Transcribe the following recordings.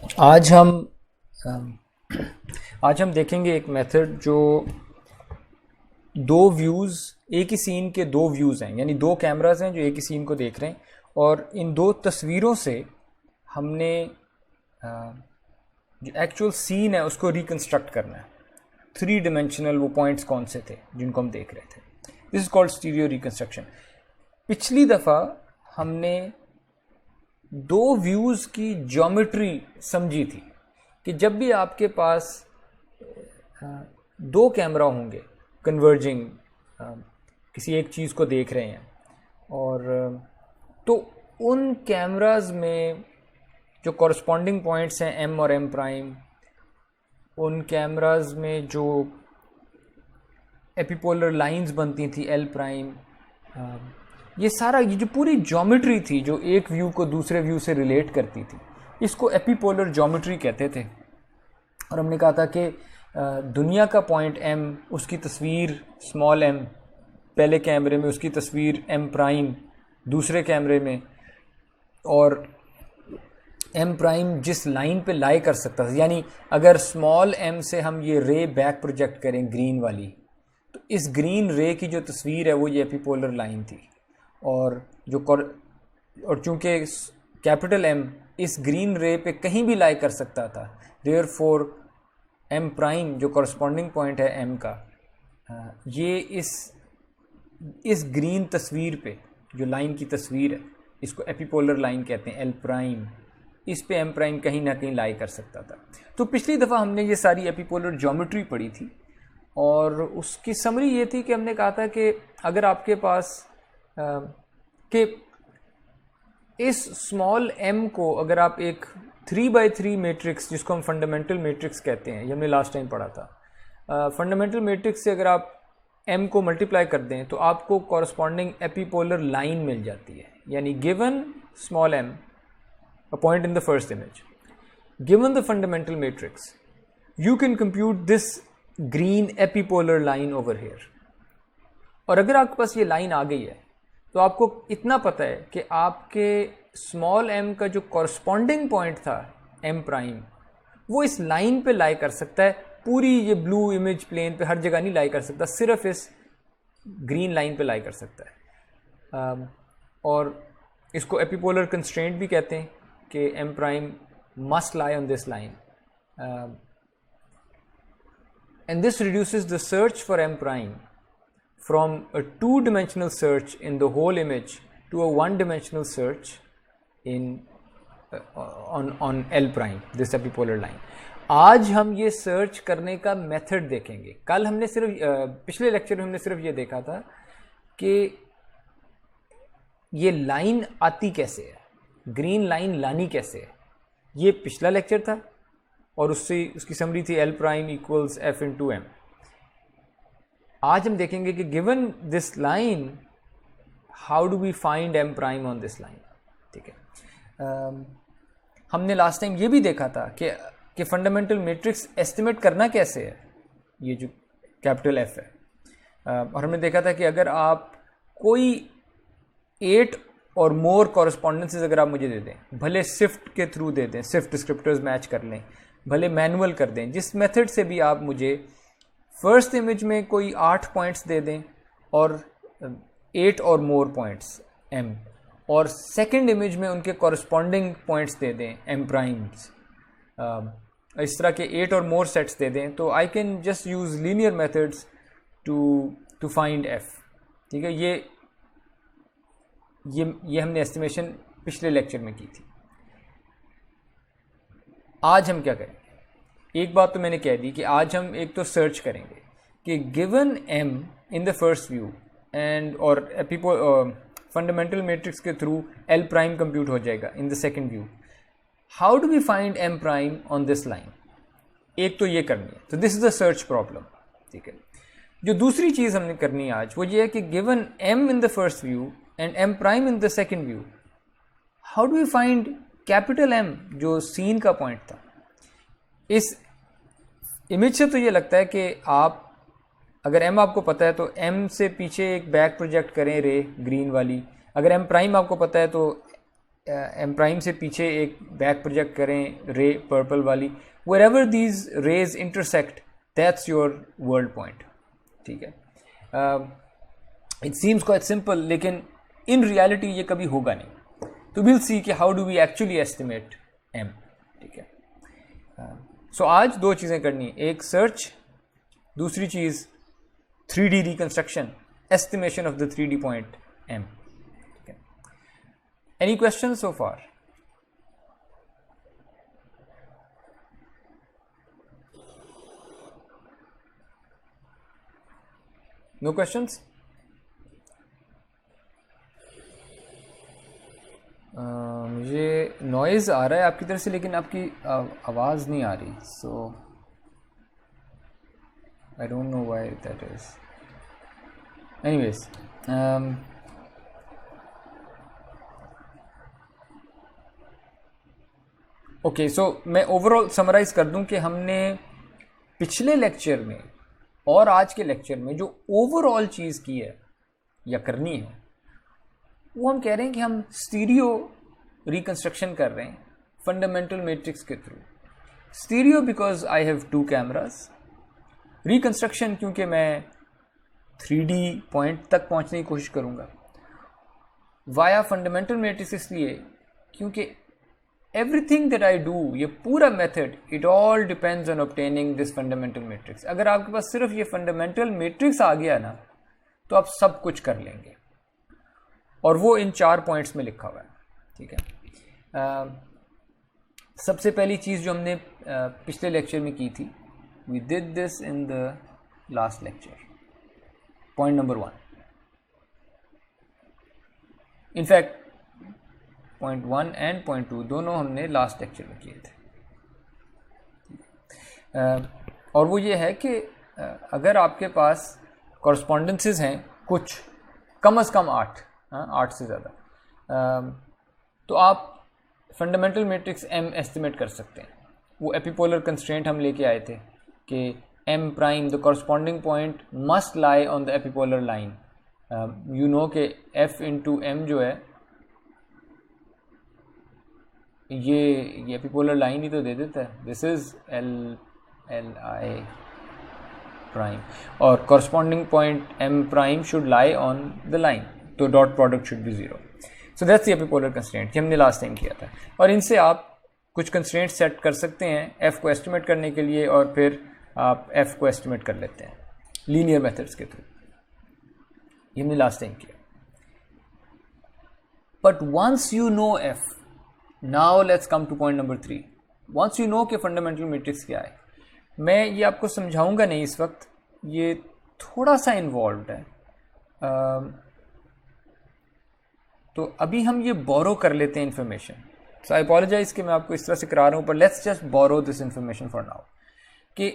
आज हम अम, आज हम देखेंगे एक मेथड जो दो व्यूज़, एक ही सीन के दो व्यूज़ हैं, यानी दो कैमरास हैं जो एक ही सीन को देख रहे हैं और इन दो तस्वीरों से हमने जो एक्चुअल सीन है उसको रिकंस्ट्रक्ट करना है। थ्री डिमेंशनल वो पॉइंट्स कौन से थे जिनको हम देख रहे थे। This is called stereo reconstruction. पिछली दफ़ा हमने दो व्यूज़ की ज्योमेट्री समझी थी कि जब भी आपके पास दो कैमरा होंगे कन्वर्जिंग, किसी एक चीज़ को देख रहे हैं और तो उन कैमराज में जो कॉरस्पॉन्डिंग पॉइंट्स हैं एम और एम प्राइम, उन कैमराज में जो एपिपोलर लाइंस बनती थी एल प्राइम, ये जो पूरी ज्योमेट्री थी जो एक व्यू को दूसरे व्यू से रिलेट करती थी, इसको एपिपोलर ज्योमेट्री कहते थे। और हमने कहा था कि दुनिया का पॉइंट एम, उसकी तस्वीर स्मॉल एम पहले कैमरे में, उसकी तस्वीर एम प्राइम दूसरे कैमरे में, और एम प्राइम जिस लाइन पे लाई कर सकता था, यानी अगर स्मॉल एम से हम ये रे बैक प्रोजेक्ट करें ग्रीन वाली, तो इस ग्रीन रे की जो तस्वीर है वो ये एपिपोलर लाइन थी। और चूँकि कैपिटल एम इस ग्रीन रे पे कहीं भी लाई कर सकता था, देयर फोर एम प्राइम जो कॉरस्पॉन्डिंग पॉइंट है एम का, ये इस ग्रीन तस्वीर पे जो लाइन की तस्वीर है इसको एपिपोलर लाइन कहते हैं एल प्राइम, इस पे एम प्राइम कहीं ना कहीं लाई कर सकता था। तो पिछली दफ़ा हमने ये सारी एपिपोलर ज्योमेट्री पढ़ी थी और उसकी समरी ये थी कि हमने कहा था कि अगर आपके पास कि इस स्मॉल एम को अगर आप एक 3x3 मैट्रिक्स, जिसको हम फंडामेंटल मैट्रिक्स कहते हैं, ये हमने लास्ट टाइम पढ़ा था, फंडामेंटल मैट्रिक्स से अगर आप एम को मल्टीप्लाई कर दें तो आपको कॉरस्पॉन्डिंग एपिपोलर लाइन मिल जाती है। यानी given small M, a point in the first image, given the fundamental matrix, you can compute this green epipolar line over here। और अगर आपके पास ये लाइन आ गई है तो आपको इतना पता है कि आपके स्मॉल m का जो कॉरस्पॉन्डिंग पॉइंट था m प्राइम, वो इस लाइन पे लाई कर सकता है। पूरी ये ब्लू इमेज प्लेन पे हर जगह नहीं लाई कर सकता, सिर्फ इस ग्रीन लाइन पे लाई कर सकता है। और इसको एपिपोलर कंस्ट्रेंट भी कहते हैं कि m prime must lie on this line, and this reduces the search for m prime from a two-dimensional search in the whole image to a one-dimensional search in on L prime, this epipolar line। आज हम ये search करने का method देखेंगे। कल हमने सिर्फ पिछले लेक्चर में हमने सिर्फ ये देखा था कि ये लाइन आती कैसे है, ग्रीन लाइन लानी कैसे है, ये पिछला लेक्चर था और उसकी समरी थी L prime equals F into M. आज हम देखेंगे कि given this line how do we find M prime on this line. ठीक है, हमने लास्ट टाइम ये भी देखा था कि फंडामेंटल मैट्रिक्स एस्टिमेट करना कैसे है, ये जो कैपिटल एफ है। और हमने देखा था कि अगर आप कोई 8 और मोर कॉरस्पॉन्डेंसेस अगर आप मुझे दे दें, भले शिफ्ट के थ्रू दे दें, शिफ्ट डिस्क्रिप्टर्स मैच कर लें, भले मैनुअल कर दें, जिस मेथड से भी आप मुझे फर्स्ट इमेज में कोई 8 पॉइंट्स दे दें और 8 और मोर पॉइंट्स m, और सेकंड इमेज में उनके कॉरस्पॉन्डिंग पॉइंट्स दे दें m प्राइम्स, इस तरह के 8 और मोर सेट्स दे दें, तो I can just use linear methods to find f। ठीक है, ये हमने एस्टिमेशन पिछले लेक्चर में की थी। आज हम क्या करेंगे? एक बात तो मैंने कह दी कि आज हम एक तो सर्च करेंगे कि given m in the first view and और फंडामेंटल मैट्रिक्स के थ्रू l प्राइम कंप्यूट हो जाएगा in the second view, how do we find m prime on this line. एक तो ये करनी है, तो this is the search problem. ठीक है, जो दूसरी चीज़ हमने करनी है आज वो ये है कि given m in the first view and m prime in the second view, how do we find capital M जो सीन का पॉइंट था। इस इमेज से तो ये लगता है कि आप अगर m आपको पता है तो m से पीछे एक बैक प्रोजेक्ट करें रे ग्रीन वाली, अगर m प्राइम आपको पता है तो एम प्राइम से पीछे एक बैक प्रोजेक्ट करें रे पर्पल वाली, wherever these rays intersect, that's your world point. ठीक है, it seems quite simple, लेकिन in reality ये कभी होगा नहीं. तो we'll see कि how do we actually estimate m. ठीक है, so आज दो चीज़ें करनी है, एक सर्च, दूसरी चीज़ 3D reconstruction, estimation of the 3D point m. ठीक है, any questions so far? No questions? मुझे नॉइज़ आ रहा है आपकी तरफ से, लेकिन आपकी आवाज़ नहीं आ रही, so I don't know why that is. Anyways, okay, so मैं ओवरऑल समराइज कर दूं कि हमने पिछले लेक्चर में और आज के लेक्चर में जो ओवरऑल चीज़ की है या करनी है, वो हम कह रहे हैं कि हम स्टीरियो रिकंस्ट्रक्शन कर रहे हैं फंडामेंटल मैट्रिक्स के through. Stereo because I have 2 cameras, reconstruction क्योंकि मैं 3D पॉइंट तक पहुंचने की कोशिश करूंगा वाया फंडामेंटल मैट्रिक्स, इसलिए क्योंकि एवरीथिंग दैट आई डू, ये पूरा method, it all depends on obtaining this fundamental matrix. अगर आपके पास सिर्फ ये फंडामेंटल मैट्रिक्स आ गया ना, तो आप सब कुछ कर लेंगे, और वो इन 4 पॉइंट्स में लिखा हुआ है. ठीक है, सबसे पहली चीज़ जो हमने पिछले लेक्चर में की थी, we did this in the last lecture, point number 1. In fact point 1 and point 2 दोनों हमने लास्ट लेक्चर में किए थे. और वो ये है कि अगर आपके पास कॉरस्पॉन्डेंसेस हैं कुछ, कम से कम 8 से ज़्यादा, तो आप फंडामेंटल मैट्रिक्स m एस्टिमेट कर सकते हैं. वो एपिपोलर कंस्ट्रेंट हम लेके आए थे कि m prime, the corresponding point must lie on the epipolar line. You know कि f इंटू m जो है, ये एपिपोलर लाइन ही तो दे देता है. This is l i prime, और corresponding point m prime should lie on the line, तो dot product should be 0. So that's the epipolar constraint कि हमने लास्ट टाइम किया था. और इनसे आप कुछ कंस्ट्रेंट सेट कर सकते हैं f को एस्टिमेट करने के लिए, और फिर आप f को एस्टिमेट कर लेते हैं लीनियर मेथड्स के थ्रू. ये हमने लास्ट टाइम किया. But once you know f, now let's come to point number 3. Once you know कि फंडामेंटल मैट्रिक्स क्या है, मैं ये आपको समझाऊंगा नहीं इस वक्त, ये थोड़ा सा इन्वॉल्व्ड है. तो अभी हम ये बोरो कर लेते हैं इन्फॉर्मेशन. सो आई अपोलोजाइज कि मैं आपको इस तरह से करा रहा हूँ, पर let's just borrow this information for now. कि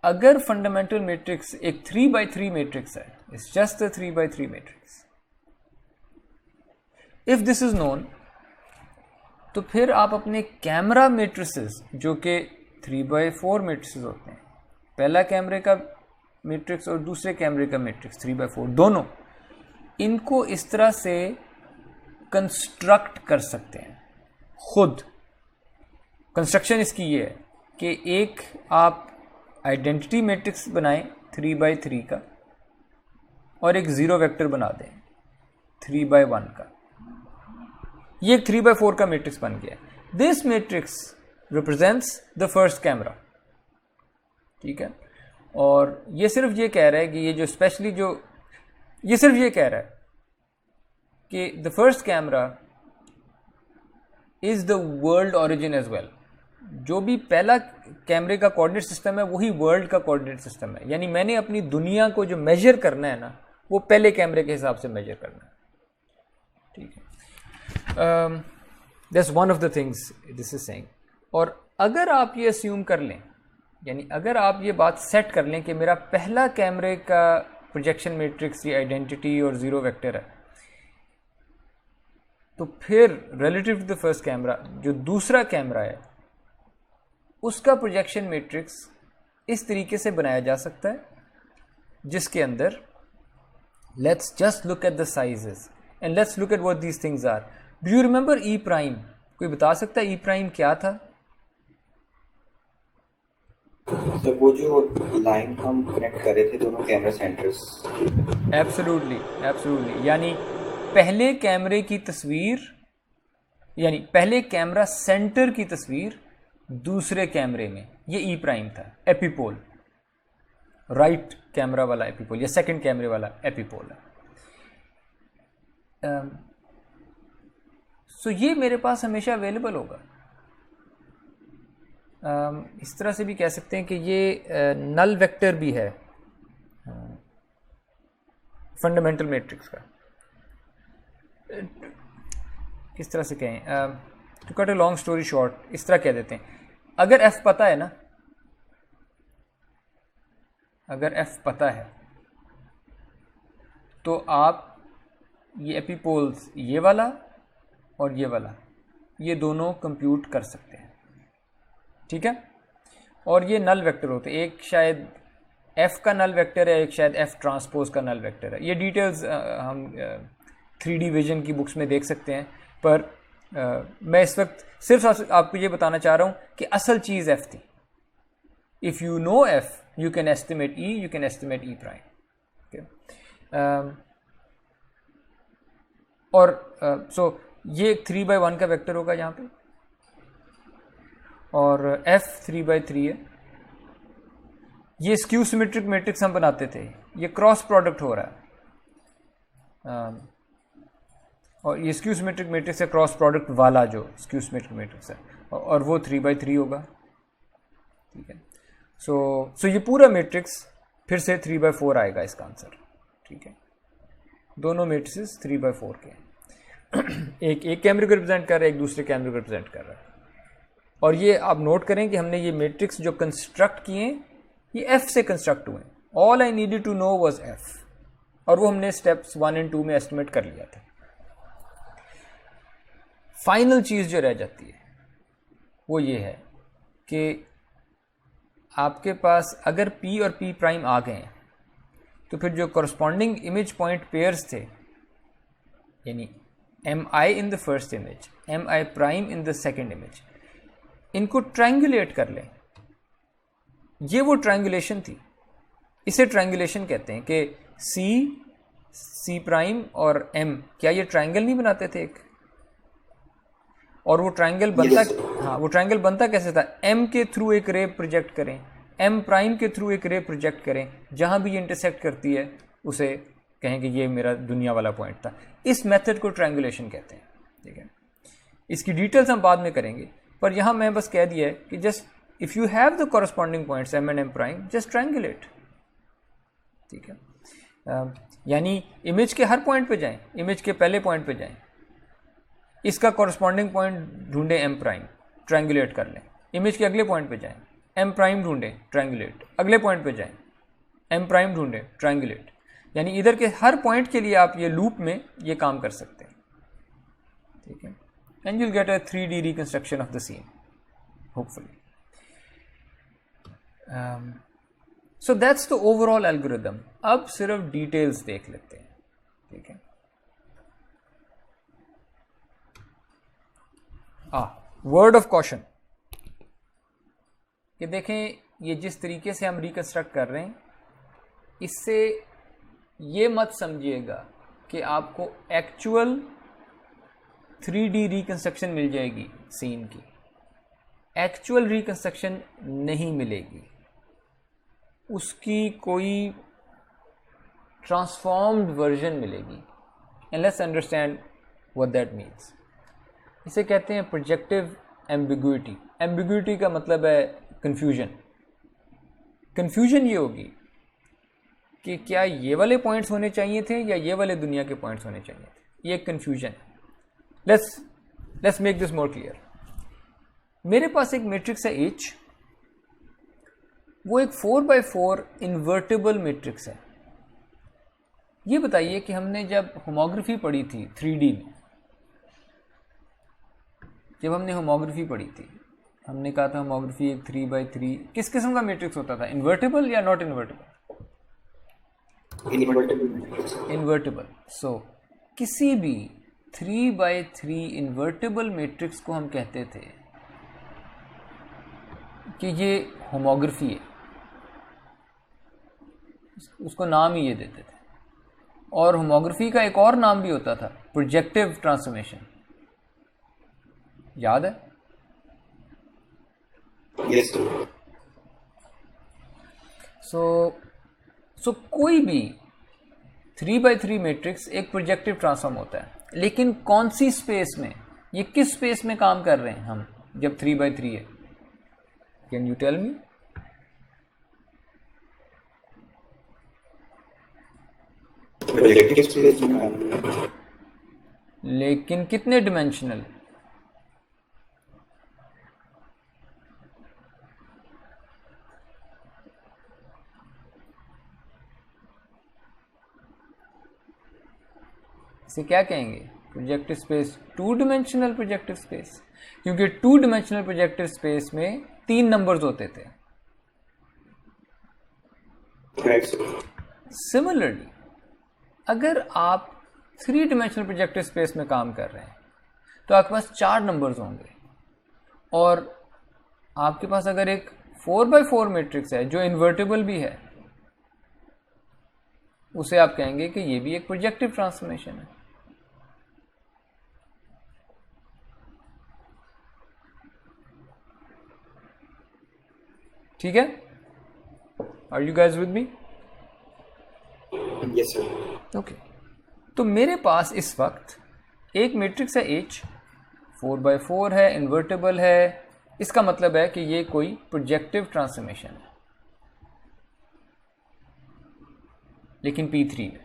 अगर फंडामेंटल मैट्रिक्स एक 3x3 मैट्रिक्स है, it's just a 3x3 matrix, if this is known, तो फिर आप अपने कैमरा मैट्रिसेस जो कि 3x4 मैट्रिसेस होते हैं, पहला कैमरे का मैट्रिक्स और दूसरे कैमरे का मैट्रिक्स 3x4 दोनों, इनको इस तरह से कंस्ट्रक्ट कर सकते हैं खुद. कंस्ट्रक्शन इसकी ये है कि एक आप आइडेंटिटी मैट्रिक्स बनाएं 3x3 का, और एक ज़ीरो वेक्टर बना दें 3x1 का. ये 3x4 का मैट्रिक्स बन गया. This matrix represents the first camera. ठीक है, और ये सिर्फ ये कह रहा है कि ये जो स्पेशली जो ये सिर्फ ये कह रहा है कि the first camera is the world origin as well. जो भी पहला कैमरे का कोऑर्डिनेट सिस्टम है वही वर्ल्ड का कोऑर्डिनेट सिस्टम है. यानी मैंने अपनी दुनिया को जो मेजर करना है ना, वो पहले कैमरे के हिसाब से मेजर करना है. ठीक है, that's one of the things this is saying. और अगर आप ये अस्यूम कर लें, यानी अगर आप ये बात सेट कर लें कि मेरा पहला कैमरे का प्रोजेक्शन मैट्रिक्स ये आइडेंटिटी और ज़ीरो वेक्टर है, तो फिर relative to the first camera जो दूसरा कैमरा है, उसका प्रोजेक्शन मैट्रिक्स इस तरीके से बनाया जा सकता है जिसके अंदर, let's just look at the sizes and let's look at what these things are. Do you remember E prime? कोई बता सकता है ई प्राइम क्या था? तो वो जो लाइन हम कनेक्ट कर रहे थे दोनों कैमरा सेंटर्स। Absolutely, absolutely. यानी पहले कैमरे की तस्वीर, यानी पहले कैमरा सेंटर की तस्वीर दूसरे कैमरे में, ये ई प्राइम था, एपिपोल, राइट कैमरा वाला एपिपोल या सेकंड कैमरे वाला एपिपोल है। सो ये मेरे पास हमेशा अवेलेबल होगा। इस तरह से भी कह सकते हैं कि ये नल वेक्टर भी है फंडामेंटल मैट्रिक्स का। किस तरह से कहें, to cut a long story short, इस तरह कह देते हैं, अगर एफ पता है ना, अगर एफ पता है तो आप ये एपिपोल्स, ये वाला और ये वाला, ये दोनों कंप्यूट कर सकते हैं, ठीक है। और ये नल वेक्टर होते हैं, एक शायद एफ का नल वेक्टर है, एक शायद एफ ट्रांसपोज का नल वेक्टर है। ये डिटेल्स हम 3D विजन की बुक्स में देख सकते हैं, पर मैं इस वक्त सिर्फ आपको ये बताना चाह रहा हूँ कि असल चीज़ एफ थी। If you know F you can estimate E, you can estimate E prime. और सो ये 3/1 का वेक्टर होगा यहाँ पे, और f 3/3 है। ये स्क्यू सिमेट्रिक मैट्रिक्स हम बनाते थे, ये क्रॉस प्रोडक्ट हो रहा है, और ये स्क्यू सिमेट्रिक मैट्रिक्स है क्रॉस प्रोडक्ट वाला जो स्क्यू सिमेट्रिक मैट्रिक्स है, और वो 3/3 होगा, ठीक है। सो ये पूरा मैट्रिक्स फिर से 3/4 आएगा इसका आंसर, ठीक है। दोनों मैट्रिक्स 3/4 के हैं। एक कैमरे को रिप्रेजेंट कर रहा है, एक दूसरे कैमरे को रिप्रेजेंट कर रहा है। और ये आप नोट करें कि हमने ये मैट्रिक्स जो कंस्ट्रक्ट किए ये एफ से कंस्ट्रक्ट हुए। All I needed to know was F, और वो हमने स्टेप्स 1 और 2 में एस्टिमेट कर लिया था। फाइनल चीज़ जो रह जाती है वो ये है कि आपके पास अगर पी और पी प्राइम आ गए हैं तो फिर जो कॉरस्पॉन्डिंग इमेज पॉइंट पेयर्स थे, यानी M I in the first image, M I prime in the second image, इनको ट्रायंगुलेट कर लें। ये वो ट्रायंगुलेशन थी, इसे ट्रायंगुलेशन कहते हैं कि सी, सी प्राइम और एम, क्या ये ट्रायंगल नहीं बनाते थे एक? और वो ट्रायंगल बनता, हाँ वो ट्रायंगल बनता कैसे था? एम के थ्रू एक रे प्रोजेक्ट करें, एम प्राइम के थ्रू एक रे प्रोजेक्ट करें, जहाँ भी ये इंटरसेक्ट करती है उसे कहें कि ये मेरा दुनिया वाला पॉइंट था। इस मेथड को ट्रायंगुलेशन कहते हैं, ठीक है। इसकी डिटेल्स हम बाद में करेंगे, पर यहाँ मैं बस कह दिया है कि just if you have the corresponding points m and m prime, just triangulate, ठीक है। यानी इमेज के हर पॉइंट पे जाएं, इमेज के पहले पॉइंट पे जाएं, इसका कॉरस्पॉन्डिंग पॉइंट ढूंढें एम प्राइम, ट्रायंगुलेट कर लें। इमेज के अगले पॉइंट पे जाएं, एम प्राइम ढूंढें, ट्रायंगुलेट, अगले पॉइंट पे जाएं, एम प्राइम ढूंढें, ट्रायंगुलेट। यानी इधर के हर पॉइंट के लिए आप ये लूप में ये काम कर सकते हैं, ठीक है। And you'll get a 3D reconstruction of the scene, hopefully. So that's the overall algorithm. अब सिर्फ डिटेल्स देख लेते हैं, ठीक है। वर्ड ऑफ कॉशन कि देखें, ये जिस तरीके से हम रिकंस्ट्रक्ट कर रहे हैं, इससे ये मत समझिएगा कि आपको एक्चुअल 3D रिकंस्ट्रक्शन मिल जाएगी सीन की। एक्चुअल रिकंस्ट्रक्शन नहीं मिलेगी, उसकी कोई ट्रांसफॉर्म्ड वर्जन मिलेगी। And let's understand what that means. इसे कहते हैं प्रोजेक्टिव एम्बिग्युइटी। एम्बिग्युइटी का मतलब है कन्फ्यूजन। कन्फ्यूजन ये होगी कि क्या ये वाले पॉइंट्स होने चाहिए थे या ये वाले दुनिया के पॉइंट्स होने चाहिए थे। ये कन्फ्यूजन है। Let's make this more clear. मेरे पास एक मैट्रिक्स है H, वो एक 4x4 इन्वर्टिबल मैट्रिक्स है। ये बताइए कि हमने जब होमोग्राफी पढ़ी थी 3D में, जब हमने होमोग्राफी पढ़ी थी, हमने कहा था होमोग्राफी एक 3x3 किस किस्म का मैट्रिक्स होता था? इन्वर्टिबल या नॉट इन्वर्टिबल? इन्वर्टिबल। सो किसी भी 3x3 इन्वर्टेबल मैट्रिक्स को हम कहते थे कि ये होमोग्राफी है, उसको नाम ही ये देते थे। और होमोग्राफी का एक और नाम भी होता था, प्रोजेक्टिव ट्रांसफॉर्मेशन, याद है? यस सो कोई भी 3x3 मैट्रिक्स एक प्रोजेक्टिव ट्रांसफॉर्म होता है, लेकिन कौन सी स्पेस में, ये किस स्पेस में काम कर रहे हैं हम जब 3x3 है? Can you tell me? Projective space में, लेकिन कितने डिमेंशनल? इसे क्या कहेंगे? Projective space, 2 dimensional projective space, क्योंकि 2 डिमेंशनल प्रोजेक्टिव स्पेस में 3 नंबर्स होते थे। सिमिलरली अगर आप 3 डिमेंशनल प्रोजेक्टिव स्पेस में काम कर रहे हैं तो आपके पास 4 नंबर्स होंगे, और आपके पास अगर एक 4x4 मैट्रिक्स है जो इन्वर्टेबल भी है, उसे आप कहेंगे कि ये भी एक प्रोजेक्टिव ट्रांसफॉर्मेशन है। ठीक है? Are you guys with me? Yes sir. Okay, तो मेरे पास इस वक्त एक मैट्रिक्स है H, 4x4 है, इन्वर्टेबल है। इसका मतलब है कि ये कोई प्रोजेक्टिव ट्रांसफॉर्मेशन है, लेकिन P3 में,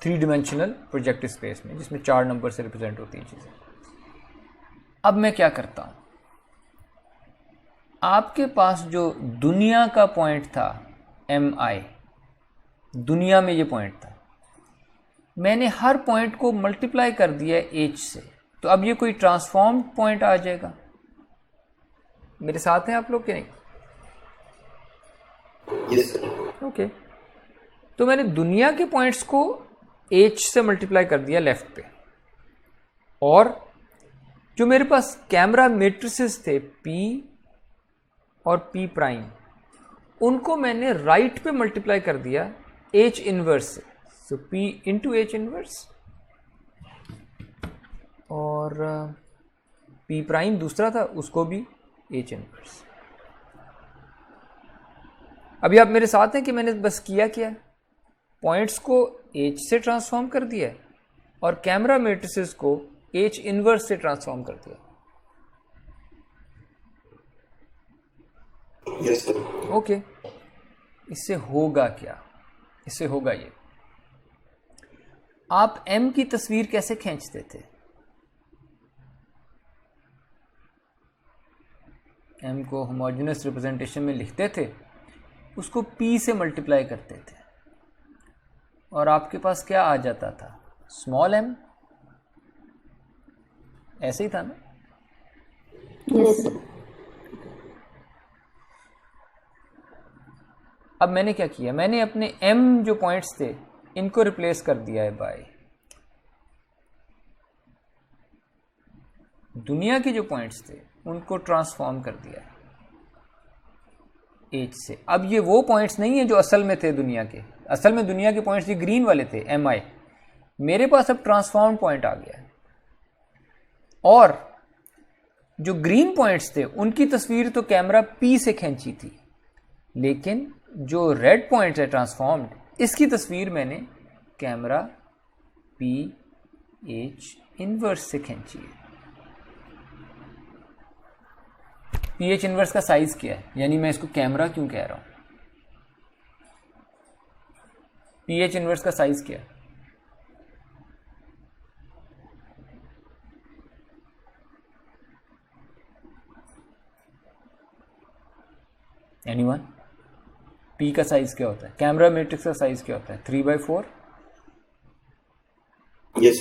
3 डिमेंशनल प्रोजेक्टिव स्पेस में, जिसमें 4 नंबर से रिप्रेजेंट होती है चीज़ें। अब मैं क्या करता हूँ, आपके पास जो दुनिया का पॉइंट था Mi, दुनिया में ये पॉइंट था, मैंने हर पॉइंट को मल्टीप्लाई कर दिया है H से, तो अब ये कोई ट्रांसफॉर्म पॉइंट आ जाएगा। मेरे साथ हैं आप लोग कि नहीं? Yes sir. ओके, तो मैंने दुनिया के पॉइंट्स को H से मल्टीप्लाई कर दिया लेफ्ट पे, और जो मेरे पास कैमरा मैट्रिसेस थे P और P प्राइम, उनको मैंने राइट पे मल्टीप्लाई कर दिया H इनवर्स से, सो P इंटू H इनवर्स, और P प्राइम दूसरा था, उसको भी H इनवर्स। अभी आप मेरे साथ हैं कि मैंने बस किया क्या है, पॉइंट्स को H से ट्रांसफॉर्म कर दिया है और कैमरा मैट्रिसेस को H इनवर्स से ट्रांसफॉर्म कर दिया। Yes sir. ओके, इससे होगा क्या? इससे होगा ये, आप M की तस्वीर कैसे खींचते थे? M को होमोजेनस रिप्रेजेंटेशन में लिखते थे, उसको P से मल्टीप्लाई करते थे, और आपके पास क्या आ जाता था? Small m। ऐसे ही था ना? यस। अब मैंने क्या किया, मैंने अपने m जो पॉइंट्स थे इनको रिप्लेस कर दिया है बाय दुनिया के जो पॉइंट्स थे, उनको ट्रांसफॉर्म कर दिया है H से। अब ये वो पॉइंट्स नहीं है जो असल में थे दुनिया के, असल में दुनिया के पॉइंट्स ये ग्रीन वाले थे Mi, मेरे पास अब ट्रांसफॉर्म पॉइंट आ गया है, और जो ग्रीन पॉइंट्स थे उनकी तस्वीर तो कैमरा P से खींची थी, लेकिन जो रेड पॉइंट है ट्रांसफॉर्म्ड, इसकी तस्वीर मैंने कैमरा PH इनवर्स से खींची है। PH इनवर्स का साइज क्या है, यानी मैं इसको कैमरा क्यों कह रहा हूं? PH इनवर्स का साइज क्या है? एनीवन? P का साइज क्या होता है? कैमरा मैट्रिक्स का साइज क्या होता है? 3/4। यस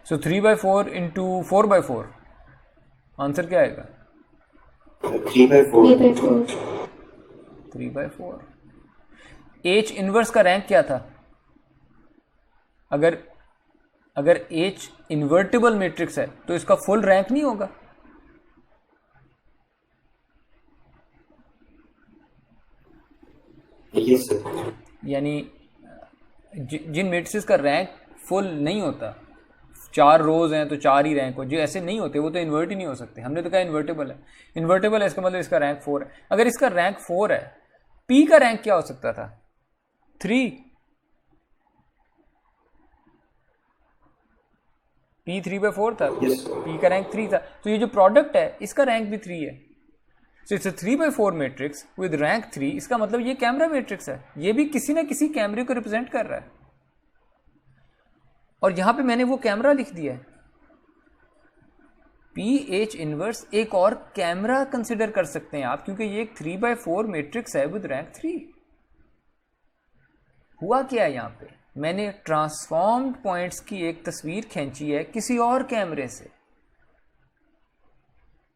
सो 3/4 इंटू 4/4, आंसर क्या आएगा? 3/4। 3/4। H इनवर्स का रैंक क्या था? अगर अगर H इन्वर्टिबल मैट्रिक्स है तो इसका फुल रैंक नहीं होगा। Yes sir. यानी जिन मैट्रिक्स का रैंक फुल नहीं होता, 4 रोज हैं तो 4 ही रैंक हो, जो ऐसे नहीं होते वो तो इन्वर्ट ही नहीं हो सकते। हमने तो कहा इन्वर्टेबल है, इन्वर्टेबल है इसका मतलब इसका रैंक 4 है। अगर इसका रैंक 4 है, P का रैंक क्या हो सकता था? 3। P 3/4 था, P का रैंक 3 था, तो ये जो प्रोडक्ट है इसका रैंक भी 3 है। So it's 3/4 matrix with rank 3। इसका मतलब ये कैमरा मैट्रिक्स है, ये भी किसी ना किसी कैमरे को रिप्रेजेंट कर रहा है। और यहां पे मैंने वो कैमरा लिख दिया है। PH इनवर्स एक और कैमरा कंसिडर कर सकते हैं आप, क्योंकि ये एक 3/4 मैट्रिक्स है विद रैंक 3। हुआ क्या है यहां पे? मैंने ट्रांसफॉर्म्ड पॉइंट्स की एक तस्वीर खींची है किसी और कैमरे से।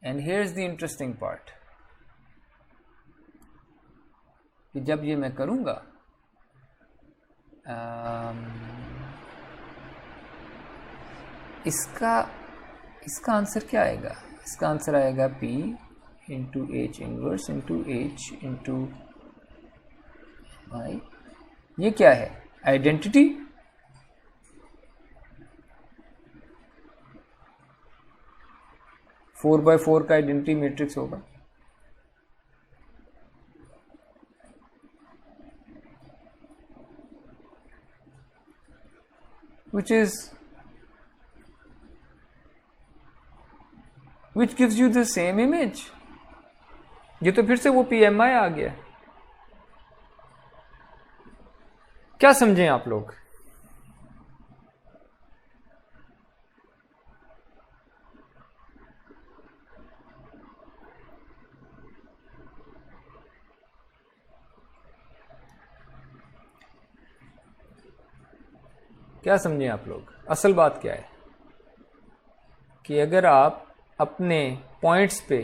And here is the interesting part कि जब ये मैं करूंगा, इसका आंसर क्या आएगा? इसका आंसर आएगा P into H inverse into H into I। ये क्या है? आइडेंटिटी। फोर बाय फोर का आइडेंटिटी मैट्रिक्स होगा। which gives you the same image। ये तो फिर से वो PMI आ गया। क्या समझें आप लोग? क्या समझें आप लोग? असल बात क्या है कि अगर आप अपने पॉइंट्स पे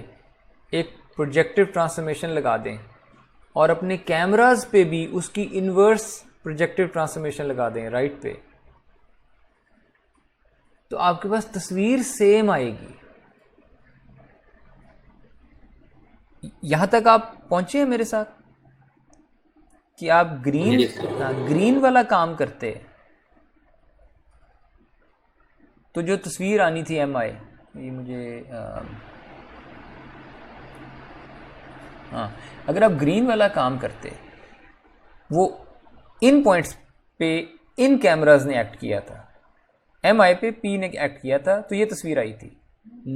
एक प्रोजेक्टिव ट्रांसफॉर्मेशन लगा दें और अपने कैमरास पे भी उसकी इन्वर्स प्रोजेक्टिव ट्रांसफॉर्मेशन लगा दें राइट पे, तो आपके पास तस्वीर सेम आएगी। यहां तक आप पहुंचे हैं मेरे साथ कि आप ग्रीन वाला काम करते, तो जो तस्वीर आनी थी MI, ये मुझे हाँ, अगर आप ग्रीन वाला काम करते, वो इन पॉइंट्स पे इन कैमरास ने एक्ट किया था, MI पे P ने एक्ट किया था, तो ये तस्वीर आई थी।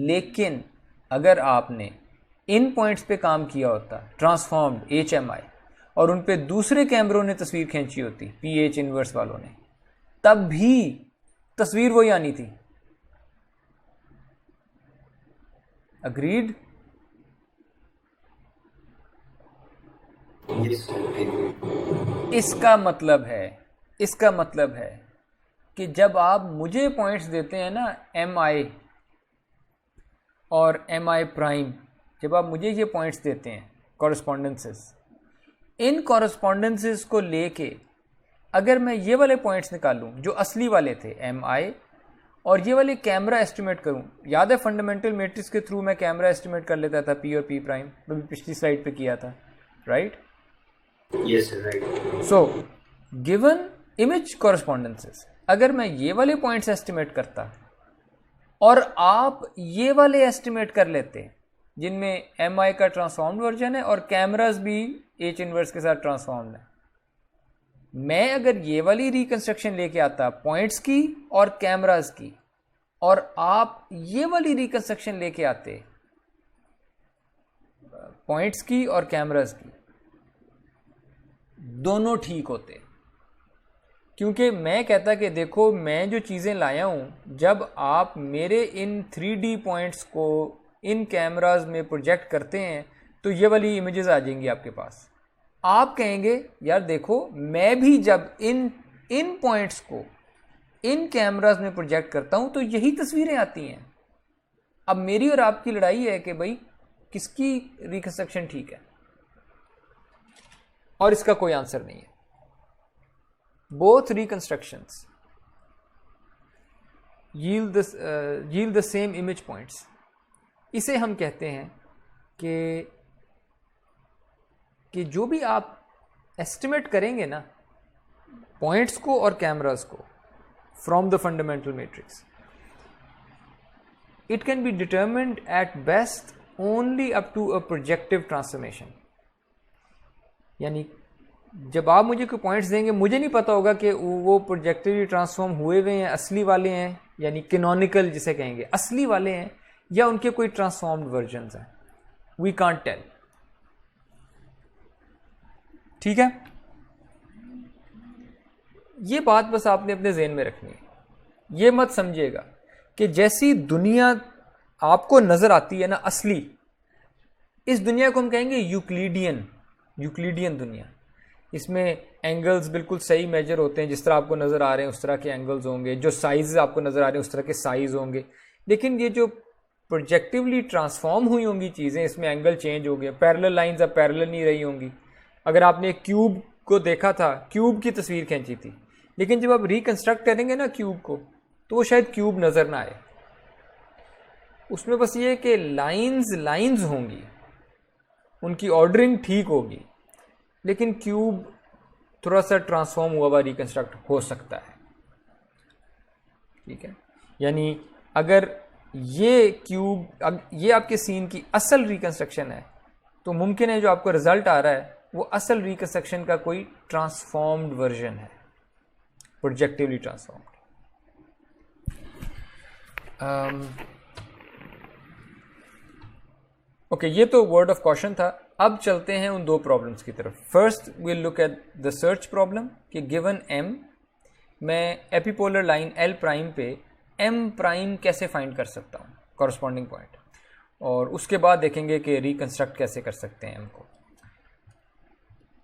लेकिन अगर आपने इन पॉइंट्स पे काम किया होता ट्रांसफॉर्म्ड HMI, और उन पे दूसरे कैमरों ने तस्वीर खींची होती PH इनवर्स वालों ने, तब भी तस्वीर वही आनी थी। अग्रीड? इसका मतलब है कि जब आप मुझे पॉइंट्स देते हैं ना MI और MI प्राइम, जब आप मुझे ये पॉइंट्स देते हैं कॉरेस्पॉन्डेंसेस, इन कॉरेस्पॉन्डेंसेस को लेके अगर मैं ये वाले पॉइंट्स निकालूं जो असली वाले थे MI, और ये वाले कैमरा एस्टिमेट करूं, याद है फंडामेंटल मैट्रिक्स के थ्रू मैं कैमरा एस्टिमेट कर लेता था P और P प्राइम, मैं पिछली स्लाइड पे किया था, right? Yes right. So given image correspondences, अगर मैं ये वाले पॉइंट्स एस्टिमेट करता और आप ये वाले एस्टिमेट कर लेते जिनमें MI का ट्रांसफॉर्म्ड वर्जन है और कैमरास भी H इनवर्स के साथ ट्रांसफॉर्म्ड है, मैं अगर ये वाली रिकंस्ट्रक्शन लेके आता पॉइंट्स की और कैमरास की, और आप ये वाली रिकंस्ट्रक्शन लेके आते पॉइंट्स की और कैमरास की, दोनों ठीक होते। क्योंकि मैं कहता कि देखो मैं जो चीज़ें लाया हूं, जब आप मेरे इन 3D पॉइंट्स को इन कैमरास में प्रोजेक्ट करते हैं तो ये वाली इमेजेस आ जाएंगी आपके पास। आप कहेंगे यार देखो, मैं भी जब इन पॉइंट्स को इन कैमरास में प्रोजेक्ट करता हूं तो यही तस्वीरें आती हैं। अब मेरी और आपकी लड़ाई है कि भाई किसकी रिकंस्ट्रक्शन ठीक है, और इसका कोई आंसर नहीं है। Both reconstructions yield the same image points. इसे हम कहते हैं कि जो भी आप एस्टिमेट करेंगे ना पॉइंट्स को और कैमरास को from the fundamental matrix, it can be determined at best only up to a projective transformation. यानी जब आप मुझे कोई पॉइंट्स देंगे, मुझे नहीं पता होगा कि वो प्रोजेक्टिवली ट्रांसफॉर्म हुए हुए हैं, असली वाले हैं, यानी कैनोनिकल जिसे कहेंगे असली वाले हैं, या उनके कोई ट्रांसफॉर्म्ड वर्जन्स हैं. We can't tell. ठीक है, ये बात बस आपने अपने ज़हन में रखनी है. ये मत समझिएगा कि जैसी दुनिया आपको नज़र आती है ना असली, इस दुनिया को हम कहेंगे यूक्लिडियन दुनिया. इसमें एंगल्स बिल्कुल सही मेजर होते हैं, जिस तरह आपको नज़र आ रहे हैं उस तरह के एंगल्स होंगे, जो साइज़ आपको नज़र आ रहे हैं उस तरह के साइज़ होंगे. लेकिन ये जो प्रोजेक्टिवली ट्रांसफॉर्म हुई होंगी चीज़ें, इसमें एंगल चेंज हो गए, पैरेलल लाइंस अब पैरेलल नहीं रही होंगी. अगर आपने एक क्यूब को देखा था, क्यूब की तस्वीर खींची थी, लेकिन जब आप रिकंस्ट्रक्ट करेंगे ना क्यूब को, तो वो शायद क्यूब नज़र ना आए. उसमें बस ये कि लाइंस होंगी, उनकी ऑर्डरिंग ठीक होगी, लेकिन क्यूब थोड़ा सा ट्रांसफॉर्म हुआ हुआ रिकंस्ट्रक्ट हो सकता है. ठीक है, यानी अगर ये क्यूब, ये आपके सीन की असल रिकंस्ट्रक्शन है, तो मुमकिन है जो आपको रिजल्ट आ रहा है वो असल रिकंस्ट्रक्शन का कोई ट्रांसफॉर्म्ड वर्जन है, प्रोजेक्टिवली ट्रांसफॉर्म्ड. ओके, ये तो वर्ड ऑफ कॉशन था. अब चलते हैं उन दो प्रॉब्लम्स की तरफ. First will look at the search problem कि गिवन m, मैं एपिपोलर लाइन l प्राइम पे m प्राइम कैसे फाइंड कर सकता हूँ, कॉरस्पॉन्डिंग पॉइंट, और उसके बाद देखेंगे कि रिकंस्ट्रक्ट कैसे कर सकते हैं m को.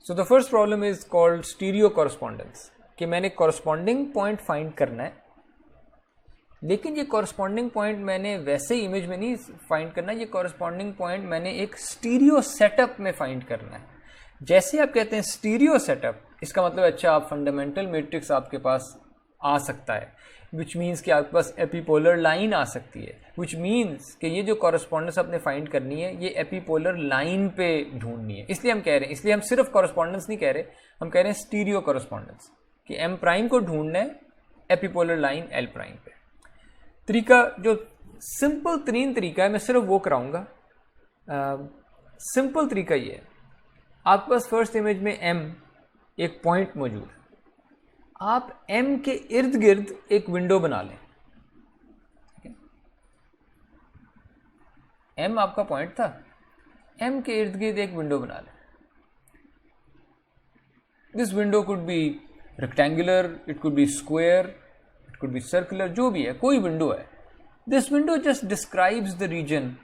So the first problem is called stereo correspondence, कि मैंने कॉरस्पॉन्डिंग पॉइंट फाइंड करना है, लेकिन ये कॉरस्पॉन्डिंग पॉइंट मैंने वैसे ही इमेज में नहीं फाइंड करना, ये कॉरस्पॉन्डिंग पॉइंट मैंने एक स्टीरियो सेटअप में फाइंड करना है. जैसे आप कहते हैं स्टीरियो सेटअप, इसका मतलब अच्छा आप फंडामेंटल मैट्रिक्स आपके पास आ सकता है, विच मीन्स कि आपके पास एपिपोलर लाइन आ सकती है, विच मीन्स कि ये जो कॉरस्पॉन्डेंस आपने फाइंड करनी है ये एपिपोलर लाइन पे ढूंढनी है. इसलिए हम कह रहे हैं, इसलिए हम सिर्फ कॉरस्पॉन्डेंस नहीं कह रहे, हम कह रहे हैं स्टीरियो कॉरस्पॉन्डेंस, कि m प्राइम को ढूंढना है एपिपोलर लाइन l प्राइम पे. तरीका जो सिंपल तरीन तरीका है, मैं सिर्फ वो कराऊंगा. सिंपल तरीका ये है, आपके पास फर्स्ट इमेज में m एक पॉइंट मौजूद है, आप m के इर्द गिर्द एक विंडो बना लें. ठीक है, m आपका पॉइंट था, m के इर्द गिर्द एक विंडो बना लें. This window could be rectangular, it could be square, could be circular, जो भी है, कोई विंडो है. This window just describes the region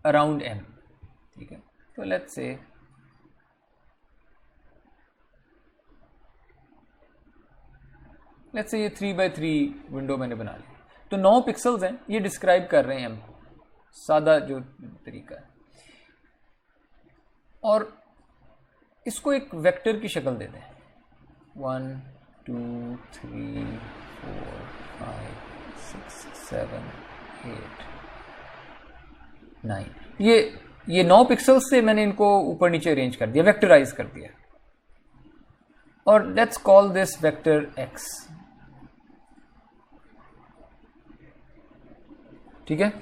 around m. ठीक है, तो लेट्स से ये 3x3 विंडो मैंने बना ली, तो 9 पिक्सल्स हैं, ये डिस्क्राइब कर रहे हैं m को, सादा जो तरीका है. और इसको एक वेक्टर की शक्ल दे दें, 1 2 3 4 5 6 7 8 9. ये 9 पिक्सल्स से मैंने इनको ऊपर नीचे अरेंज कर दिया, वेक्टराइज कर दिया, और let's call this vector x. ठीक है,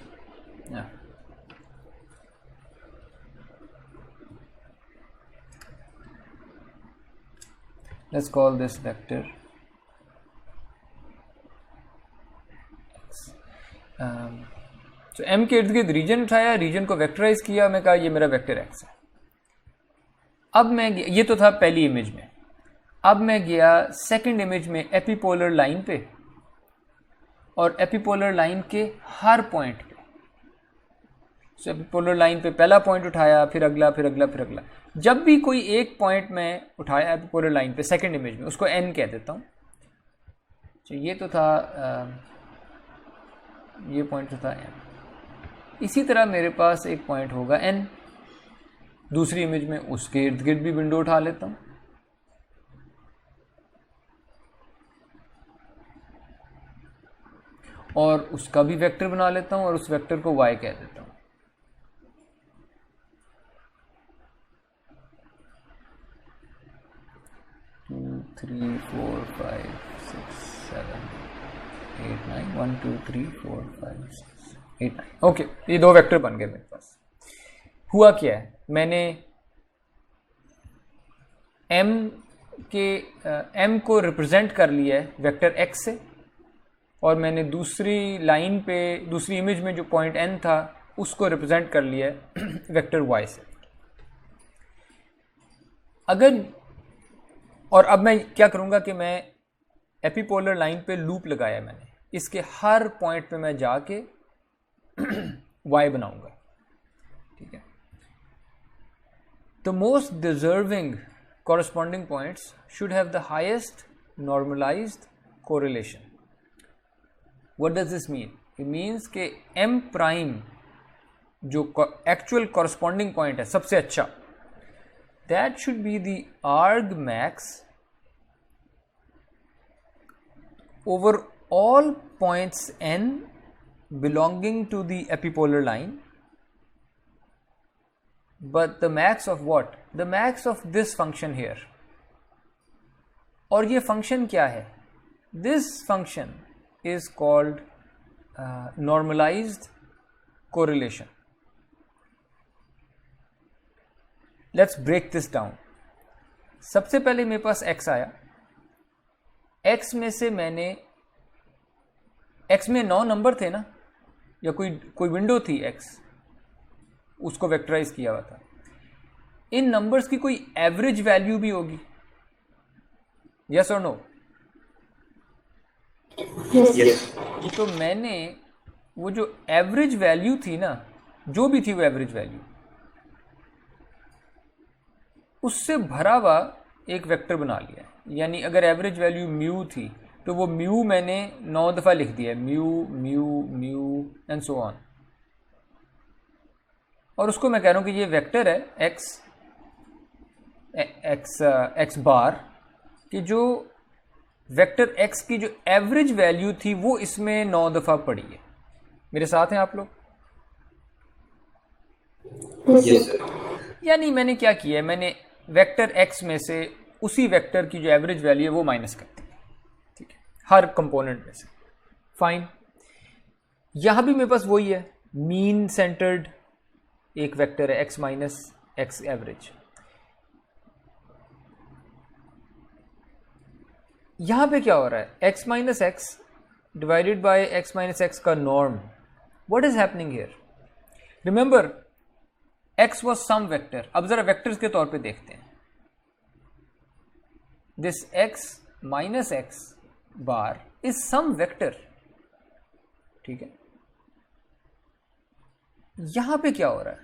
लेट्स कॉल दिस वेक्टर तो m के इर्द गिर्द रीजन उठाया, रीजन को वेक्टराइज किया, मैं कहा ये मेरा वेक्टर x है. अब मैं, ये तो था पहली इमेज में, अब मैं गया सेकंड इमेज में एपिपोलर लाइन पे, और एपिपोलर लाइन के हर पॉइंट पे. सो एपिपोलर लाइन पे पहला पॉइंट उठाया, फिर अगला, फिर अगला, फिर अगला. जब भी कोई एक पॉइंट में उठाया एपिपोलर लाइन पे सेकंड इमेज में, उसको n कह देता हूँ. तो ये तो था ये पॉइंट था n. इसी तरह मेरे पास एक पॉइंट होगा n, दूसरी इमेज में उसके इर्द गिर्द भी विंडो उठा लेता हूँ. और उसका भी वेक्टर बना लेता हूँ और उस वेक्टर को y कह देता हूँ। Two three four five six seven eight nine, 1 2 3 4 5 6 8 9। Okay, ये दो वेक्टर बन गए मेरे पास। हुआ क्या है, मैंने m को रिप्रेजेंट कर लिया है वेक्टर x से, और मैंने दूसरी लाइन पे दूसरी इमेज में जो पॉइंट n था उसको रिप्रेजेंट कर लिया है वेक्टर y से। अगर और अब मैं क्या करूँगा कि मैं एपिपोलर लाइन पे लूप लगाया मैंने, इसके हर पॉइंट पे मैं जाके y बनाऊंगा, ठीक है। The most deserving corresponding points should have the highest normalized correlation. What does this mean? It means कि m prime जो actual corresponding point है सबसे अच्छा, that should be the argmax over all points n belonging to the epipolar line, but the max of what? The max of this function here. और ये function क्या है? This function is called normalized correlation. Let's break this down. सबसे पहले मेरे पास x आया, x में से मैंने x में 9 नंबर थे ना, या कोई विंडो थी x, उसको वेक्टराइज किया हुआ था। इन नंबर्स की कोई एवरेज वैल्यू भी होगी, यस और नो? Yes. तो मैंने वो जो एवरेज वैल्यू थी ना, जो भी थी वो एवरेज वैल्यू, उससे भरा हुआ एक वेक्टर बना लिया। यानी अगर एवरेज वैल्यू म्यू थी तो वो म्यू मैंने 9 दफ़ा लिख दिया, mu mu mu and so on, और उसको मैं कह रहा हूँ कि ये वेक्टर है x बार कि जो वेक्टर x की जो एवरेज वैल्यू थी वो इसमें 9 दफ़ा पड़ी है। मेरे साथ हैं आप लोग? Yes, sir. यानी मैंने क्या किया है, मैंने वेक्टर x में से उसी वेक्टर की जो एवरेज वैल्यू है वो माइनस कर दी, ठीक है, हर कंपोनेंट में से। फाइन, यहाँ भी मेरे पास वही है, मीन सेंटर्ड एक वेक्टर है x माइनस x एवरेज। यहाँ पे क्या हो रहा है, x minus x divided by x minus x का norm. What is happening here? Remember x was some vector. अब जरा वेक्टर्स के तौर पे देखते हैं। This x minus x bar is some vector, ठीक है। यहां पे क्या हो रहा है,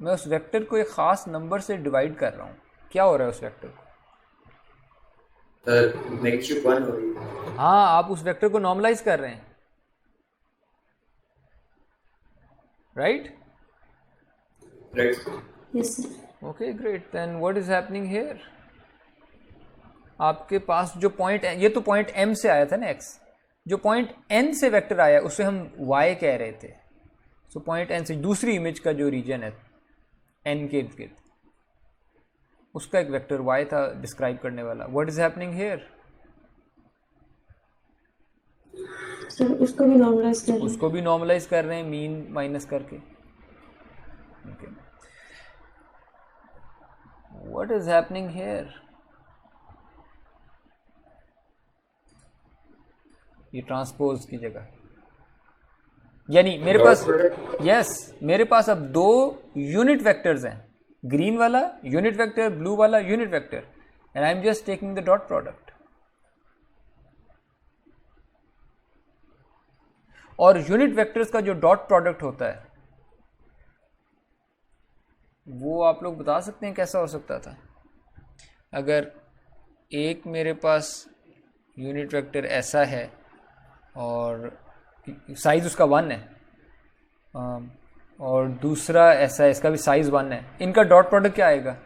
मैं उस वेक्टर को एक खास नंबर से डिवाइड कर रहा हूं। क्या हो रहा है उस वेक्टर को? नेगेटिव 1 हो रही है। हाँ, आप उस वेक्टर को नॉर्मलाइज कर रहे हैं, right? Right. Yes, sir. Okay, great. Then what is happening here? आपके पास जो पॉइंट है, ये तो पॉइंट m से आया था ना x, जो पॉइंट n से वेक्टर आया उसे हम y कह रहे थे। सो पॉइंट n से दूसरी इमेज का जो रीजन है n के इर्द गिर्द, उसका एक वेक्टर y था डिस्क्राइब करने वाला। What is happening here? Sir उसको भी नॉर्मलाइज कर रहे हैं। उसको भी नॉर्मलाइज कर रहे हैं मीन माइनस करके। Okay, what is happening here? ये ट्रांसपोज की जगह, यानी मेरे पास मेरे पास अब दो यूनिट वेक्टर्स हैं, ग्रीन वाला यूनिट वेक्टर, ब्लू वाला unit vector, and I am just taking the dot product. और यूनिट वेक्टर्स का जो डॉट प्रोडक्ट होता है वो आप लोग बता सकते हैं कैसा हो सकता था? अगर एक मेरे पास यूनिट वेक्टर ऐसा है और साइज उसका 1 है, और दूसरा ऐसा है, इसका भी साइज 1 है, इनका डॉट प्रोडक्ट क्या आएगा?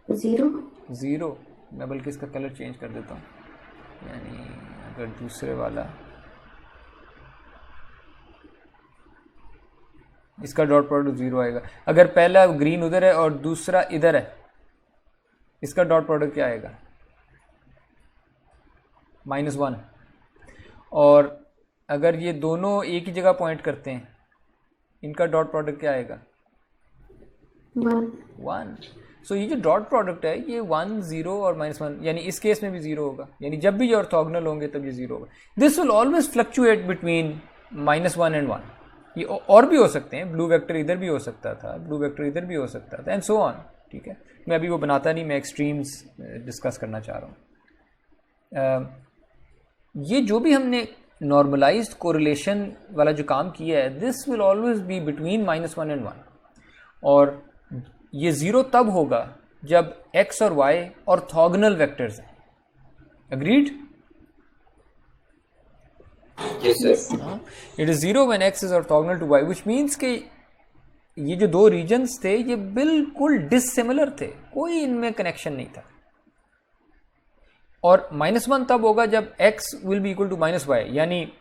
0। ज़ीरो, मैं बल्कि इसका कलर चेंज कर देता हूँ, यानी अगर दूसरे वाला इसका डॉट प्रोडक्ट ज़ीरो आएगा। अगर पहला ग्रीन उधर है और दूसरा इधर है, इसका डॉट प्रोडक्ट क्या आएगा? -1। और अगर ये दोनों एक ही जगह पॉइंट करते हैं, इनका डॉट प्रोडक्ट क्या आएगा? 1। सो ये जो डॉट प्रोडक्ट है ये 1, 0 और -1, यानी इस केस में भी 0 होगा, यानी जब भी ये ऑर्थोगोनल होंगे तब ये 0 होगा। This will always fluctuate between -1 and 1। ये और भी हो सकते हैं, ब्लू वेक्टर इधर भी हो सकता था, ब्लू वेक्टर इधर भी हो सकता था, एंड सो ऑन। ठीक है, मैं अभी वो बनाता नहीं, मैं एक्सट्रीम्स डिस्कस करना चाह रहा हूँ। ये जो भी हमने नॉर्मलाइज्ड कोरिलेशन वाला जो काम किया है, this will always be between -1 and 1, और ये 0 तब होगा जब x और y ऑर्थोगोनल वेक्टर्स हैं। Agreed? Yes, sir. It is 0 when x is orthogonal to y, which means कि ये जो दो रीजन्स थे ये बिल्कुल डिसिमिलर थे, कोई इनमें कनेक्शन नहीं था। और -1 तब होगा जब x will be equal to -y, यानी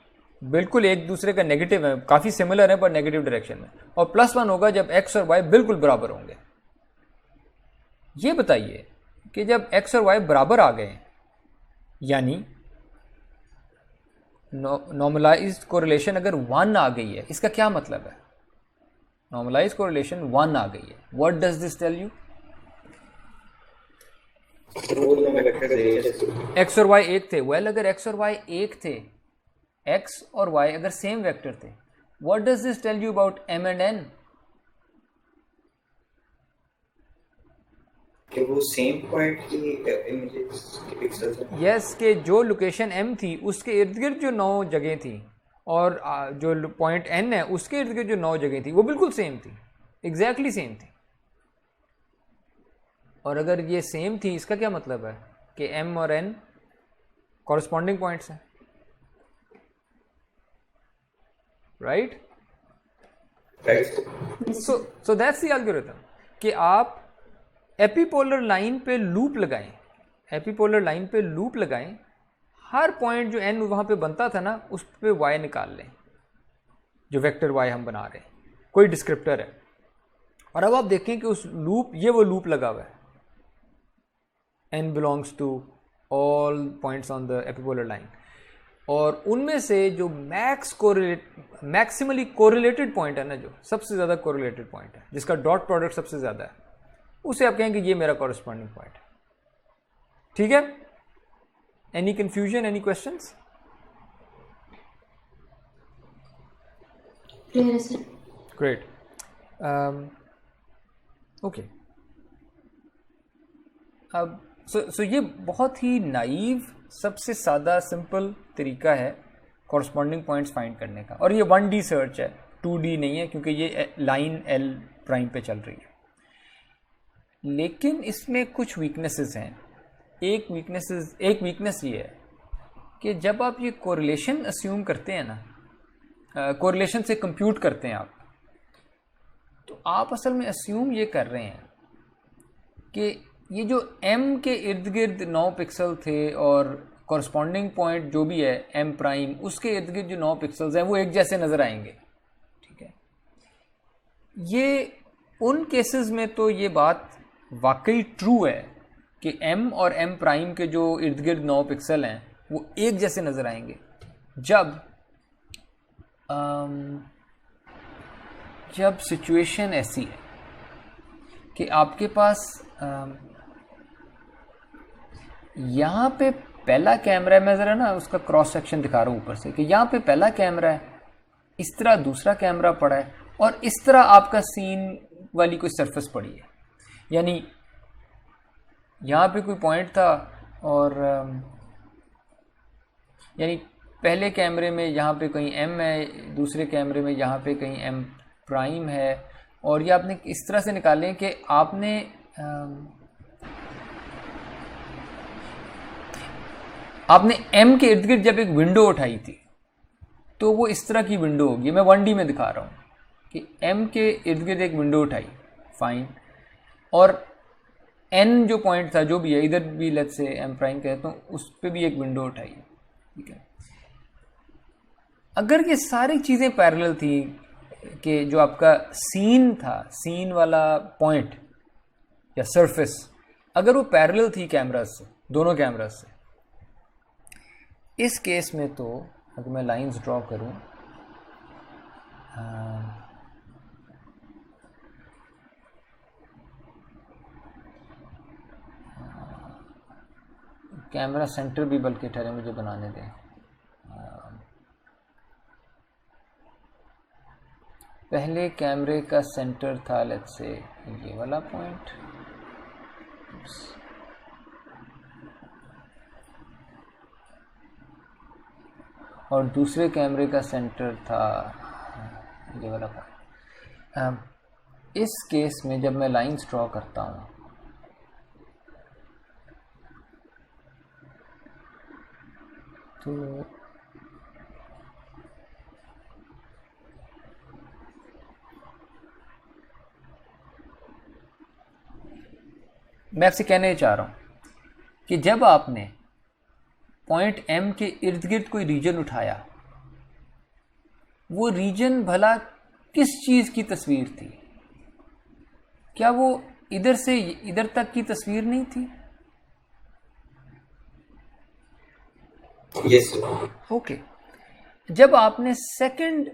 बिल्कुल एक दूसरे का नेगेटिव है, काफ़ी सिमिलर है पर नेगेटिव डायरेक्शन में। और +1 होगा जब x और y बिल्कुल बराबर होंगे। ये बताइए कि जब x और y बराबर आ गए, यानी नॉर्मलाइज्ड कोरिलेशन अगर 1 आ गई है, इसका क्या मतलब है? नॉर्मलाइज्ड कोरिलेशन 1 आ गई है। What does this tell you? x और y एक थे। वेल, अगर x और y एक थे, x और y अगर सेम वेक्टर थे, what does this tell you about m and n? कि वो सेम पॉइंट की इमेजेस की पिक्सेल्स हैं। यस, के जो लोकेशन m थी उसके इर्द गिर्द जो 9 जगह थी, और जो पॉइंट n है उसके इर्द गिर्द जो 9 जगह थी वो बिल्कुल सेम थी, एग्जैक्टली सेम थी। और अगर ये सेम थी, इसका क्या मतलब है? कि m और n कॉरस्पॉन्डिंग पॉइंट्स हैं, right? So that's the algorithm कि आप एपिपोलर लाइन पे लूप लगाएं, एपिपोलर लाइन पे लूप लगाएं, हर पॉइंट जो n वहाँ पे बनता था ना उस पे y निकाल लें, जो वेक्टर y हम बना रहे हैं, कोई डिस्क्रिप्टर है। और अब आप देखें कि उस लूप, ये वो लूप लगा हुआ है, n belongs to all points on the epipolar line, और उनमें से जो मैक्सिमली कोरिलेटेड पॉइंट है ना, जो सबसे ज़्यादा कोरिलेटेड पॉइंट है, जिसका डॉट प्रोडक्ट सबसे ज़्यादा है, उसे आप कहेंगे ये मेरा कॉरस्पॉन्डिंग पॉइंट है। ठीक है? Any confusion, any questions? Clear sir. Great. Okay, अब सो ये बहुत ही नाइव, सबसे सादा सिंपल तरीका है कॉरस्पॉन्डिंग पॉइंट्स फाइंड करने का, और ये 1D सर्च है, 2D नहीं है, क्योंकि ये लाइन L प्राइम पे चल रही है। लेकिन इसमें कुछ वीकनेसेस हैं। एक वीकनेस ये है कि जब आप ये कोरिलेशन अस्यूम करते हैं ना, कोरिलेशन से कंप्यूट करते हैं आप, तो आप असल में अस्यूम ये कर रहे हैं कि ये जो m के इर्द गिर्द 9 पिक्सल थे और कॉरस्पॉन्डिंग पॉइंट जो भी है m प्राइम, उसके इर्द गिर्द जो 9 पिक्सल्स हैं वो एक जैसे नज़र आएंगे। ठीक है, ये उन केसेस में तो ये बात वाकई ट्रू है कि m और m प्राइम के जो इर्द गिर्द 9 पिक्सल हैं वो एक जैसे नज़र आएंगे जब सिचुएशन ऐसी है कि आपके पास यहाँ पे पहला कैमरा है, मैं ज़रा ना उसका क्रॉस सेक्शन दिखा रहा हूँ ऊपर से, कि यहाँ पे पहला कैमरा है, इस तरह दूसरा कैमरा पड़ा है, और इस तरह आपका सीन वाली कोई सरफेस पड़ी है। यानी यहाँ पे कोई पॉइंट था, और यानी पहले कैमरे में यहाँ पे कहीं m है, दूसरे कैमरे में यहाँ पे कहीं m प्राइम है, और ये आपने इस तरह से निकालें कि आपने m के इर्द गिर्द जब एक विंडो उठाई थी तो वो इस तरह की विंडो होगी। मैं 1D में दिखा रहा हूँ कि m के इर्द गिर्द एक विंडो उठाई, फाइन, और एन जो पॉइंट था, जो भी है, इधर भी लेट्स से एम प्राइम कहता हूँ, उस पर भी एक विंडो उठाई, ठीक है। अगर ये सारी चीज़ें पैरेलल थी कि जो आपका सीन था, सीन वाला पॉइंट या सरफेस, अगर वो पैरेलल थी कैमरास से, दोनों कैमरास से, इस केस में तो अगर मैं लाइंस ड्रॉ करूं, कैमरा सेंटर भी बल्कि ठहरे मुझे बनाने दें। पहले कैमरे का सेंटर था लेट्स से ये वाला पॉइंट, और दूसरे कैमरे का सेंटर था ये वाला पॉइंट। इस केस में जब मैं लाइंस ड्रॉ करता हूँ तो मैं आपसे कहने चाह रहा हूँ कि जब आपने पॉइंट एम के इर्द गिर्द कोई रीजन उठाया, वो रीजन भला किस चीज़ की तस्वीर थी? क्या वो इधर से इधर तक की तस्वीर नहीं थी? यस। ओके। जब आपने सेकंड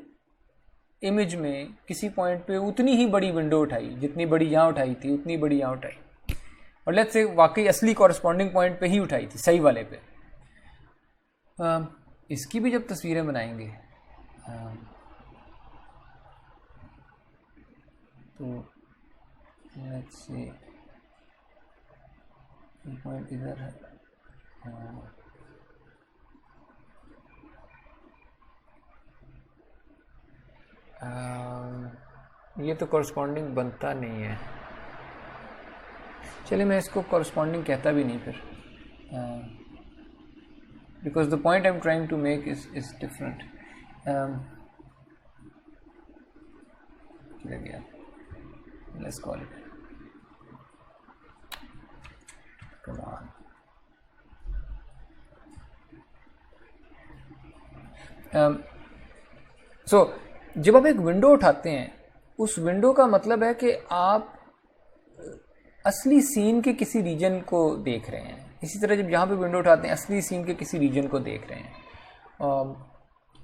इमेज में किसी पॉइंट पे उतनी ही बड़ी विंडो उठाई, जितनी बड़ी यहाँ उठाई थी उतनी बड़ी यहाँ उठाई, और लेट्स से वाकई असली कॉरस्पॉन्डिंग पॉइंट पे ही उठाई थी, सही वाले पे, इसकी भी जब तस्वीरें बनाएंगे तो लेट्स से पॉइंट इधर है, ये तो कॉरस्पॉन्डिंग बनता नहीं है। चलिए मैं इसको कॉरस्पॉन्डिंग कहता भी नहीं फिर, because the point I am trying to make is different. Let's call it, come on. So जब आप एक विंडो उठाते हैं, उस विंडो का मतलब है कि आप असली सीन के किसी रीजन को देख रहे हैं। इसी तरह जब यहाँ पे विंडो उठाते हैं, असली सीन के किसी रीजन को देख रहे हैं,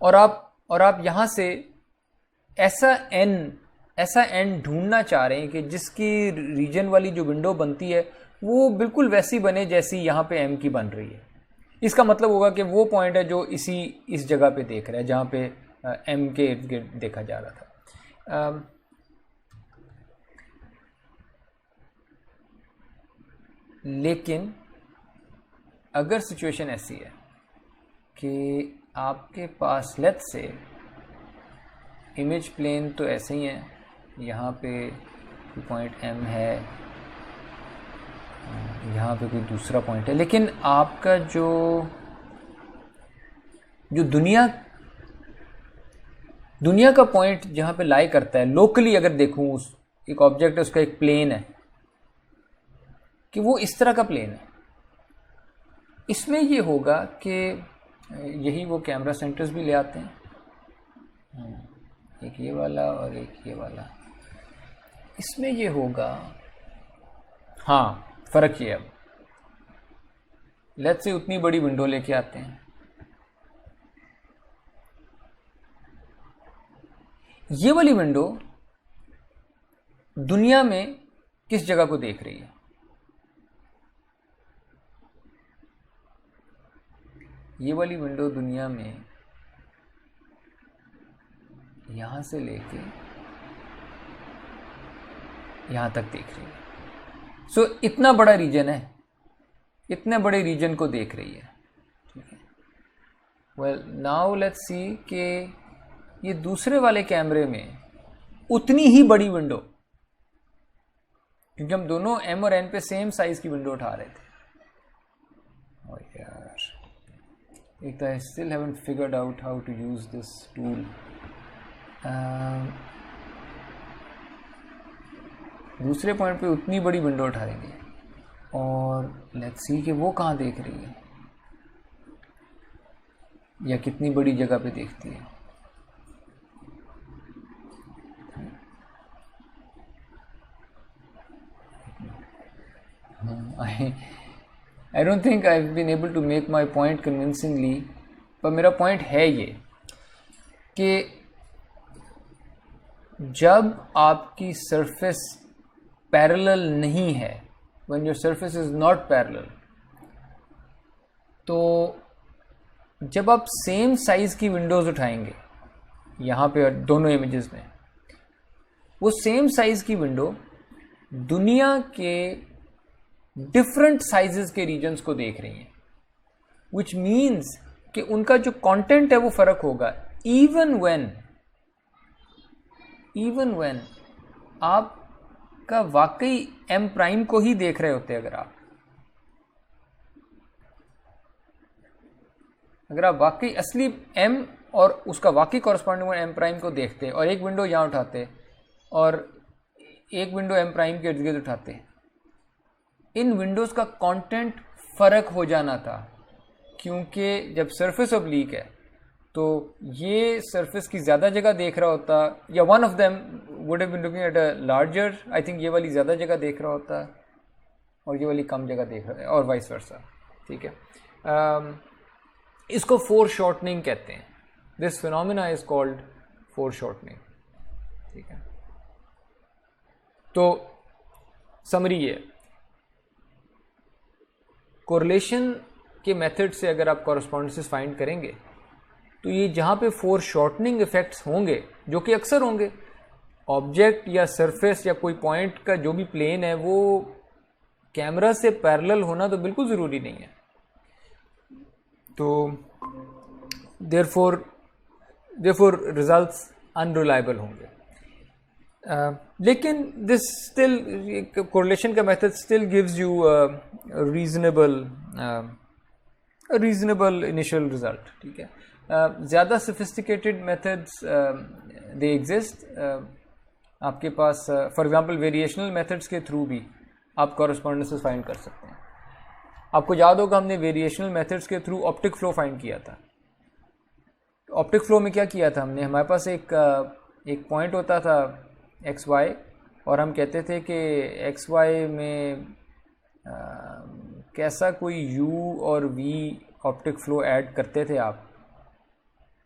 और आप यहाँ से ऐसा एन ढूंढना चाह रहे हैं कि जिसकी रीजन वाली जो विंडो बनती है वो बिल्कुल वैसी बने जैसी यहाँ पे एम की बन रही है। इसका मतलब होगा कि वो पॉइंट है जो इस जगह पे देख रहा है जहाँ पे एम के इर्द गिर्द देखा जा रहा था। लेकिन अगर सिचुएशन ऐसी है कि आपके पास लेट्स से इमेज प्लेन तो ऐसे ही है, यहाँ पे पॉइंट एम है, यहाँ पे कोई दूसरा पॉइंट है, लेकिन आपका जो दुनिया का पॉइंट जहाँ पे लाई करता है, लोकली अगर देखूँ, उस एक ऑब्जेक्ट है, उसका एक प्लेन है कि वो इस तरह का प्लेन है। इसमें ये होगा कि यही वो कैमरा सेंटर्स भी ले आते हैं, एक ये वाला और एक ये वाला। इसमें ये होगा, हाँ फ़र्क ये, अब लेट्स से उतनी बड़ी विंडो लेके आते हैं, ये वाली विंडो दुनिया में किस जगह को देख रही है? ये वाली विंडो दुनिया में यहां से लेके यहां तक देख रही है। सो इतना बड़ा रीजन है, इतने बड़े रीजन को देख रही है, ठीक है। वेल नाउ लेट्स सी कि ये दूसरे वाले कैमरे में उतनी ही बड़ी विंडो, क्योंकि हम दोनों एम और एन पे सेम साइज की विंडो उठा रहे थे। और यार एक तो I still haven't figured out how to use this tool. दूसरे पॉइंट पे उतनी बड़ी विंडो उठा लेंगे, और लेट्स सी कि वो कहाँ देख रही है या कितनी बड़ी जगह पे देखती है। I don't think I've been able to make my point convincingly, पर मेरा पॉइंट है ये कि जब आपकी सरफेस पैरेलल नहीं है, when your surface is not parallel, तो जब आप सेम साइज की विंडोज़ उठाएंगे यहाँ पे दोनों इमेजेस में, वो सेम साइज की विंडो दुनिया के डिफरेंट साइजेस के रीजन्स को देख रही हैं, विच मीन्स कि उनका जो कंटेंट है वो फ़र्क होगा। इवन व्हेन आपका वाकई एम प्राइम को ही देख रहे होते, अगर आप वाकई असली एम और उसका वाकई कॉरस्पॉन्डिंग एम प्राइम को देखते और एक विंडो यहाँ उठाते और एक विंडो एम प्राइम के इर्द गिर्द उठाते, इन विंडोज़ का कंटेंट फ़र्क हो जाना था, क्योंकि जब सरफेस ऑब्लीक है तो ये सरफेस की ज़्यादा जगह देख रहा होता, या one of them would have been looking at a larger, I think ये वाली ज़्यादा जगह देख रहा होता और ये वाली कम जगह देख रहा है, और वाइस वर्सा। ठीक है, इसको फोर शॉर्टनिंग कहते हैं। This phenomena is called four shortening. ठीक है, तो समरी ये, कोरिलेशन के मेथड से अगर आप कॉरस्पॉन्डेंसेस फाइंड करेंगे तो ये जहाँ पे फोर शॉर्टनिंग इफेक्ट्स होंगे, जो कि अक्सर होंगे, ऑब्जेक्ट या सरफेस या कोई पॉइंट का जो भी प्लेन है वो कैमरा से पैरेलल होना तो बिल्कुल ज़रूरी नहीं है, तो देयरफॉर रिजल्ट्स अनरिलायबल होंगे। लेकिन दिस स्टिल, कोरिलेशन का method still gives you reasonable initial result. ठीक है, ज़्यादा सोफिस्टिकेटेड मेथड्स दे एग्जिस्ट, आपके पास फॉर एग्जांपल वेरिएशनल मेथड्स के थ्रू भी आप कॉरस्पॉन्डेंसेस फाइंड कर सकते हैं। आपको याद होगा हमने वेरिएशनल मेथड्स के थ्रू ऑप्टिक फ्लो फाइंड किया था। ऑप्टिक फ्लो में क्या किया था हमने, हमारे पास एक पॉइंट होता था एक्स वाई, और हम कहते थे कि एक्स वाई में कैसा कोई यू और वी ऑप्टिक फ्लो ऐड करते थे आप,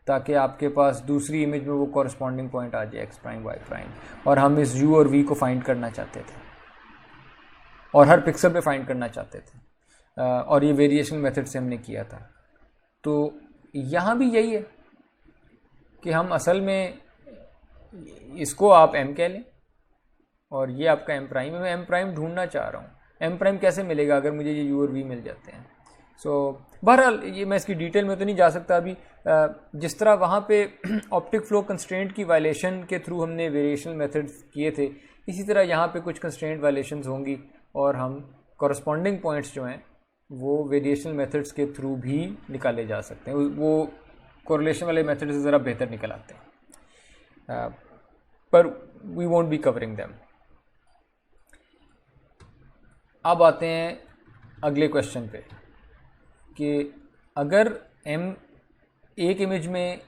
ताकि आपके पास दूसरी इमेज में वो कॉरस्पॉन्डिंग पॉइंट आ जाए एक्स प्राइम वाई प्राइम, और हम इस यू और वी को फाइंड करना चाहते थे और हर पिक्सल पे फाइंड करना चाहते थे, और ये वेरिएशन मेथड से हमने किया था। तो यहाँ भी यही है कि हम असल में इसको आप एम कह लें और ये आपका एम प्राइम है। मैं एम प्राइम ढूंढना चाह रहा हूँ, एम प्राइम कैसे मिलेगा अगर मुझे ये यू और वी मिल जाते हैं। सो बहरहाल ये मैं इसकी डिटेल में तो नहीं जा सकता अभी। जिस तरह वहाँ पे ऑप्टिक फ्लो कंस्ट्रेंट की वायलेशन के थ्रू हमने वेरिएशनल मेथड्स किए थे, इसी तरह यहाँ पे कुछ कंस्ट्रेंट वायलेशंस होंगी और हम कॉरस्पॉन्डिंग पॉइंट्स जो हैं वो वेरिएशनल मेथड्स के थ्रू भी निकाले जा सकते हैं। वो कोरिलेशन वाले मेथड से ज़रा बेहतर निकल आते हैं, पर we won't be covering them. अब आते हैं अगले क्वेश्चन पे कि अगर एम, एक इमेज में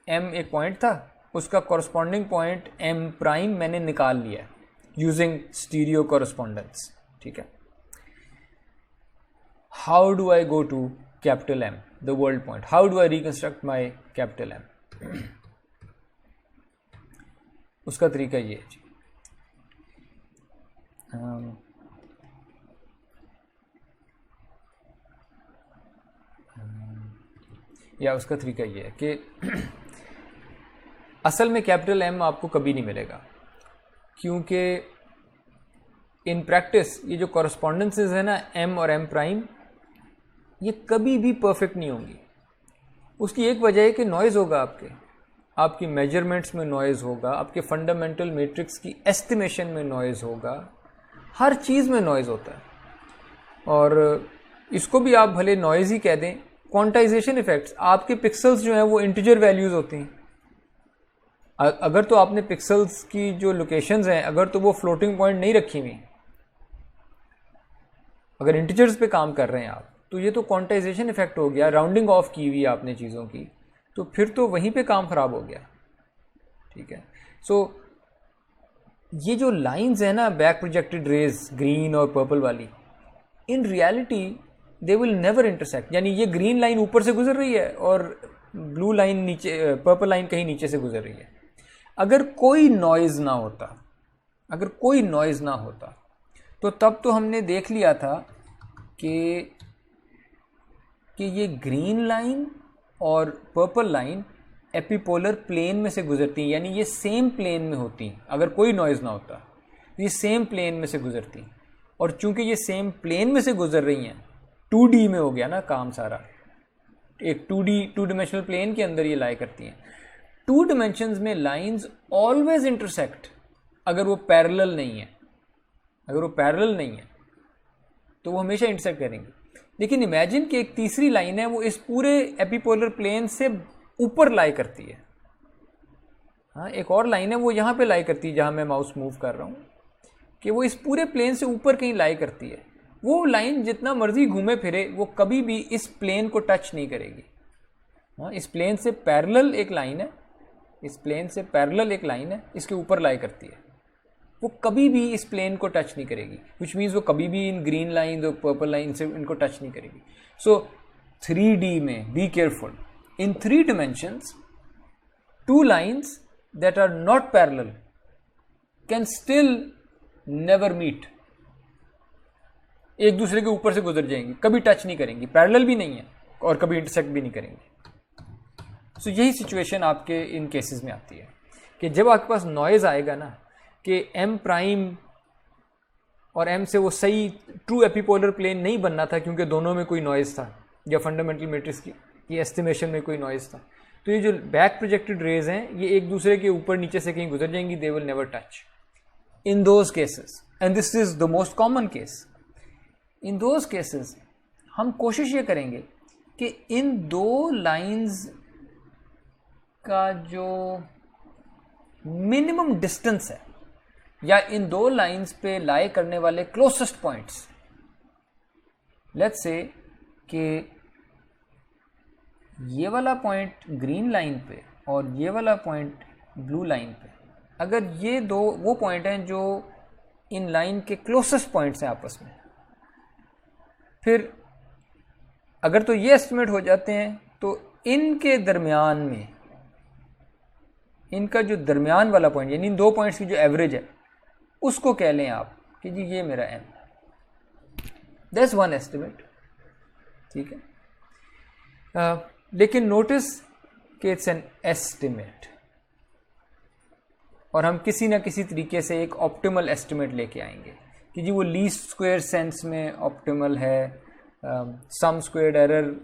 एम एक पॉइंट था, उसका कॉरस्पॉन्डिंग पॉइंट एम प्राइम मैंने निकाल लिया है यूजिंग स्टीरियो कॉरस्पॉन्डेंस। ठीक है, how do I go to capital M, the world point, how do I reconstruct my capital M? उसका तरीका ये है जी, या उसका तरीका ये है कि असल में कैपिटल एम आपको कभी नहीं मिलेगा, क्योंकि इन प्रैक्टिस ये जो कॉरस्पॉन्डेंसेस है ना एम और एम प्राइम, ये कभी भी परफेक्ट नहीं होंगी। उसकी एक वजह है कि नॉइज़ होगा, आपकी मेजरमेंट्स में नॉइज़ होगा, आपके फंडामेंटल मैट्रिक्स की एस्टिमेशन में नॉइज़ होगा, हर चीज़ में नॉइज़ होता है। और इसको भी आप भले नॉइज़ ही कह दें, क्वांटाइजेशन इफेक्ट्स, आपके पिक्सल्स जो हैं वो इंटीजर वैल्यूज़ होती हैं। अगर तो आपने पिक्सल्स की जो लोकेशंस हैं, अगर तो वो फ्लोटिंग पॉइंट नहीं रखी हुई, अगर इंटीजर्स पे काम कर रहे हैं आप, तो ये तो क्वांटाइजेशन इफेक्ट हो गया, राउंडिंग ऑफ की हुई आपने चीज़ों की, तो फिर तो वहीं पे काम ख़राब हो गया। ठीक है, सो ये जो लाइंस है ना बैक प्रोजेक्टेड रेज ग्रीन और पर्पल वाली, in reality they will never intersect. यानी ये ग्रीन लाइन ऊपर से गुजर रही है और ब्लू लाइन नीचे, पर्पल लाइन कहीं नीचे से गुजर रही है। अगर कोई नॉइज़ ना होता, अगर कोई नॉइज़ ना होता, तो तब तो हमने देख लिया था कि ये ग्रीन लाइन और पर्पल लाइन एपिपोलर प्लेन में से गुजरती हैं, यानी ये सेम प्लेन में होती हैं। अगर कोई नॉइज़ ना होता, ये सेम प्लेन में से गुजरती हैं। और चूंकि ये सेम प्लेन में से गुजर रही हैं, 2D में हो गया ना काम सारा, एक 2 डिमेंशनल प्लेन के अंदर ये लाई करती हैं। 2 डिमेंशंस में लाइंस ऑलवेज इंटरसेक्ट अगर वो पैरेलल नहीं है। अगर वो पैरेलल नहीं है तो वो हमेशा इंटरसेक्ट करेंगी। लेकिन इमेजिन कि एक तीसरी लाइन है, वो इस पूरे एपिपोलर प्लेन से ऊपर लाई करती है। हाँ, एक और लाइन है वो यहाँ पे लाई करती है जहाँ मैं माउस मूव कर रहा हूँ, कि वो इस पूरे प्लेन से ऊपर कहीं लाई करती है। वो लाइन जितना मर्जी घूमे फिरे, वो कभी भी इस प्लेन को टच नहीं करेगी। हाँ, इस प्लेन से पैरेलल एक लाइन है, इस प्लेन से पैरेलल एक लाइन है, इसके ऊपर लाई करती है। वो कभी भी इस प्लेन को टच नहीं करेगी, विच मीन्स वो कभी भी इन ग्रीन लाइन और पर्पल लाइन से इनको टच नहीं करेगी। सो 3D में be careful, in 3 dimensions 2 lines that are not parallel can still never meet। एक दूसरे के ऊपर से गुजर जाएंगी, कभी टच नहीं करेंगी, पैरेलल भी नहीं है और कभी इंटरसेक्ट भी नहीं करेंगी। सो यही सिचुएशन आपके इन केसेस में आती है कि जब आपके पास नॉइज़ आएगा ना कि m प्राइम और m से वो सही ट्रू एपिपोलर प्लेन नहीं बनना था क्योंकि दोनों में कोई नॉइज़ था, या फंडामेंटल मैट्रिक्स की ये एस्टिमेशन में कोई नॉइज़ था, तो ये जो बैक प्रोजेक्टेड रेज हैं ये एक दूसरे के ऊपर नीचे से कहीं गुजर जाएंगी, they will never touch. In those cases, and this is the most common case, in those cases हम कोशिश ये करेंगे कि इन 2 लाइंस का जो मिनिमम डिस्टेंस है, या इन 2 लाइंस पे लाई करने वाले क्लोजेस्ट पॉइंट्स, लेट्स से कि ये वाला पॉइंट ग्रीन लाइन पे और ये वाला पॉइंट ब्लू लाइन पे, अगर ये 2 वो पॉइंट हैं जो इन लाइन के क्लोजेस्ट पॉइंट्स हैं आपस में, फिर अगर तो ये एस्टिमेट हो जाते हैं तो इनके दरमियान में, इनका जो दरमियान वाला पॉइंट यानी इन 2 पॉइंट्स की जो एवरेज है उसको कह लें आप कि जी ये मेरा m, दैट्स वन एस्टिमेट। ठीक है, लेकिन नोटिस कि इट्स एन एस्टिमेट, और हम किसी ना किसी तरीके से एक ऑप्टिमल एस्टिमेट लेके आएंगे कि जी वो लीस्ट स्क्वायर सेंस में ऑप्टिमल है, सम स्क्वायर्ड एरर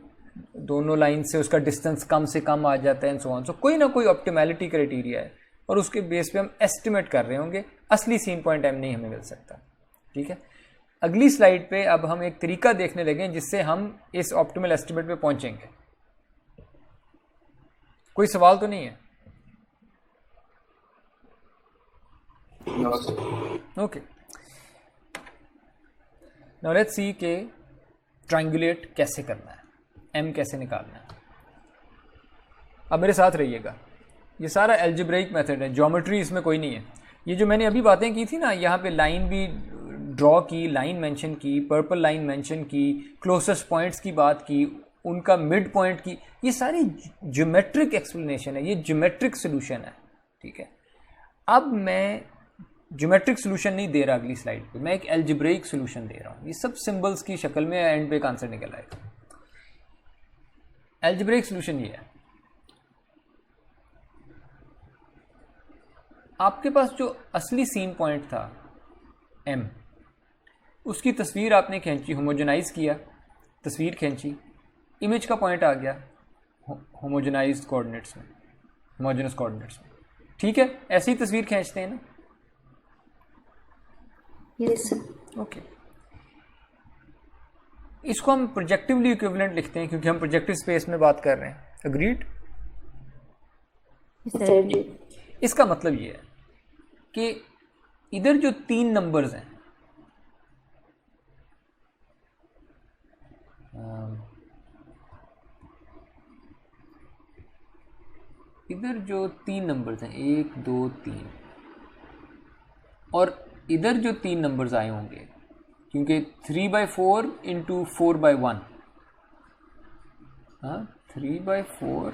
दोनों लाइन से उसका डिस्टेंस कम से कम आ जाता है, एंड सो ऑन। सो कोई ना कोई ऑप्टिमैलिटी क्राइटेरिया है और उसके बेस पे हम एस्टिमेट कर रहे होंगे, असली सीन पॉइंट m नहीं हमें मिल सकता। ठीक है, अगली स्लाइड पे अब हम एक तरीका देखने लगे जिससे हम इस ऑप्टिमल एस्टिमेट पे पहुंचेंगे। कोई सवाल तो नहीं है? ओके, नाउ लेट्स सी के ट्रायंगुलेट कैसे करना है, m कैसे निकालना है। अब मेरे साथ रहिएगा, ये सारा एल्जेब्राइक मेथड है, ज्योमेट्री इसमें कोई नहीं है। ये जो मैंने अभी बातें की थी ना, यहाँ पे लाइन भी ड्रॉ की, लाइन मेंशन की, पर्पल लाइन मेंशन की, क्लोजेस्ट पॉइंट्स की बात की, उनका मिड पॉइंट की, ये सारी ज्योमेट्रिक एक्सप्लेनेशन है, ये ज्योमेट्रिक सोल्यूशन है। ठीक है, अब मैं ज्योमेट्रिक सोल्यूशन नहीं दे रहा अगली स्लाइड पे, मैं एक एल्जेब्राइक सोल्यूशन दे रहा हूँ। ये सब सिंबल्स की शक्ल में एंड पे एक आंसर निकल आएगा। एल्जेब्राइक सोल्यूशन ये है, आपके पास जो असली सीन पॉइंट था m, उसकी तस्वीर आपने खींची, होमोजेनाइज किया, तस्वीर खींची, इमेज का पॉइंट आ गया होमोजेनाइज्ड कोऑर्डिनेट्स में, होमोजेनस कोऑर्डिनेट्स में। ठीक है, ऐसी ही तस्वीर खींचते हैं ना? Yes sir. ओके, इसको हम प्रोजेक्टिवली इक्विवेलेंट लिखते हैं क्योंकि हम प्रोजेक्टिव स्पेस में बात कर रहे हैं। अग्रीड? सर जी। इसका मतलब ये है कि इधर जो 3 नंबर्स हैं, इधर जो 3 नंबर्स हैं 1 2 3 और इधर जो 3 नंबर्स आए होंगे, क्योंकि 3/4 इंटू 4/1, हाँ 3/4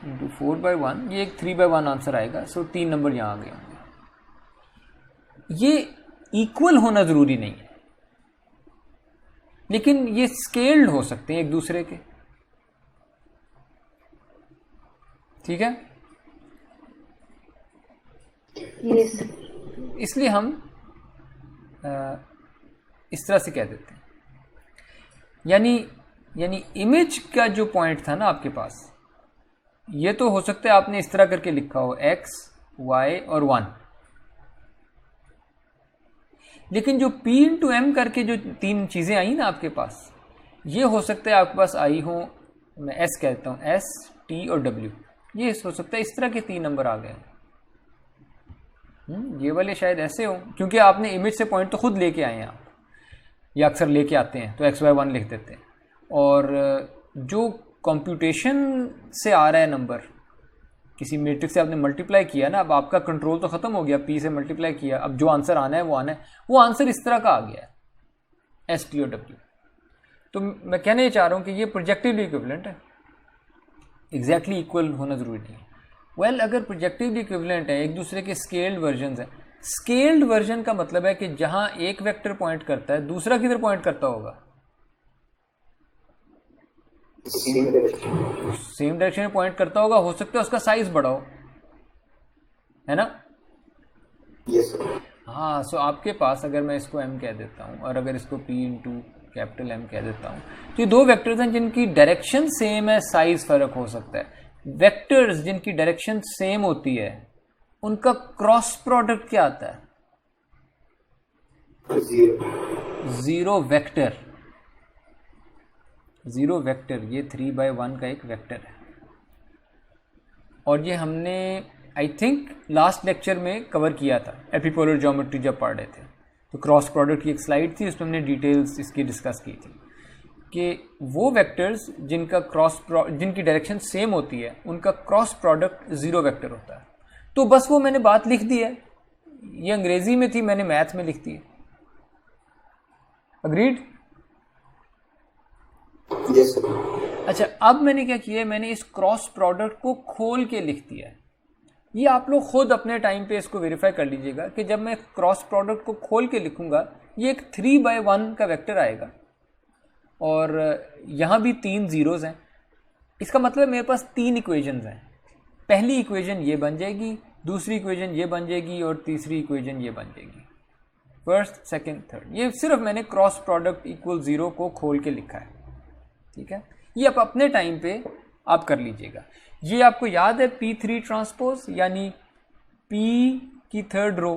इंटू 4/1, ये एक 3/1 आंसर आएगा। सो 3 नंबर यहाँ आ गए होंगे। ये इक्वल होना ज़रूरी नहीं है, लेकिन ये स्केल्ड हो सकते हैं एक दूसरे के, ठीक है। यस इसलिए हम इस तरह से कह देते हैं, यानी इमेज का जो पॉइंट था ना आपके पास, ये तो हो सकता है आपने इस तरह करके लिखा हो x, y और 1, लेकिन जो p इंटू एम करके जो 3 चीज़ें आई ना आपके पास, ये हो सकता है आपके पास आई हो, मैं s कहता हूँ, s, t और w, ये हो सकता है इस तरह के 3 नंबर आ गए। ये वाले शायद ऐसे हो, क्योंकि आपने इमेज से पॉइंट तो खुद लेके आए हैं आप, या अक्सर लेके आते हैं, तो xy1 लिख देते हैं। और जो कंप्यूटेशन से आ रहा है नंबर, किसी मैट्रिक्स से आपने मल्टीप्लाई किया ना, अब आपका कंट्रोल तो ख़त्म हो गया, p से मल्टीप्लाई किया, अब जो आंसर आना है वो आना है, वो आंसर इस तरह का आ गया है, s, t और w। तो मैं कहने चाह रहा हूँ कि ये प्रोजेक्टिवली इक्विवेलेंट है, एग्जैक्टली इक्वल होना ज़रूरी नहीं है। वेल, अगर प्रोजेक्टिवली इक्विवेलेंट है, एक दूसरे के स्केल्ड वर्जन है। स्केल्ड वर्जन का मतलब है कि जहां एक वेक्टर पॉइंट करता है, दूसरा किधर पॉइंट करता होगा, सेम डायरेक्शन में पॉइंट करता होगा। हो सकता है उसका साइज बड़ा हो, है ना। यस हाँ, सो आपके पास अगर मैं इसको m कह देता हूँ और अगर इसको p इंटू कैपिटल M कह देता हूँ, तो ये 2 वेक्टर्स हैं जिनकी डायरेक्शन सेम है, साइज फर्क हो सकता है। वेक्टर्स जिनकी डायरेक्शन सेम होती है, उनका क्रॉस प्रोडक्ट क्या आता है? Zero vector. जीरो वेक्टर, ये 3/1 का एक वेक्टर है, और ये हमने आई थिंक लास्ट लेक्चर में कवर किया था, एपिपोलर ज्योमेट्री जब पढ़ रहे थे, तो क्रॉस प्रोडक्ट की एक स्लाइड थी, उसमें हमने डिटेल्स इसकी डिस्कस की थी कि वो वेक्टर्स जिनकी डायरेक्शन सेम होती है, उनका क्रॉस प्रोडक्ट जीरो वेक्टर होता है। तो बस वो मैंने बात लिख दी है, ये अंग्रेजी में थी, मैंने मैथ में लिख दी है। अग्रीड? यस अच्छा, अब मैंने क्या किया है, मैंने इस क्रॉस प्रोडक्ट को खोल के लिख दिया है। ये आप लोग खुद अपने टाइम पे इसको वेरीफाई कर लीजिएगा कि जब मैं क्रॉस प्रोडक्ट को खोल के लिखूंगा, ये एक 3/1 का वेक्टर आएगा, और यहाँ भी 3 जीरोज हैं। इसका मतलब मेरे पास 3 इक्वेशंस हैं। पहली इक्वेशन ये बन जाएगी, दूसरी इक्वेशन ये बन जाएगी, और तीसरी इक्वेशन ये बन जाएगी। फर्स्ट, सेकंड, थर्ड, ये सिर्फ मैंने क्रॉस प्रोडक्ट इक्वल 0 को खोल के लिखा है, ठीक है। ये आप अपने टाइम पे आप कर लीजिएगा। ये आपको याद है P3 ट्रांसपोज, यानी P की थर्ड रो।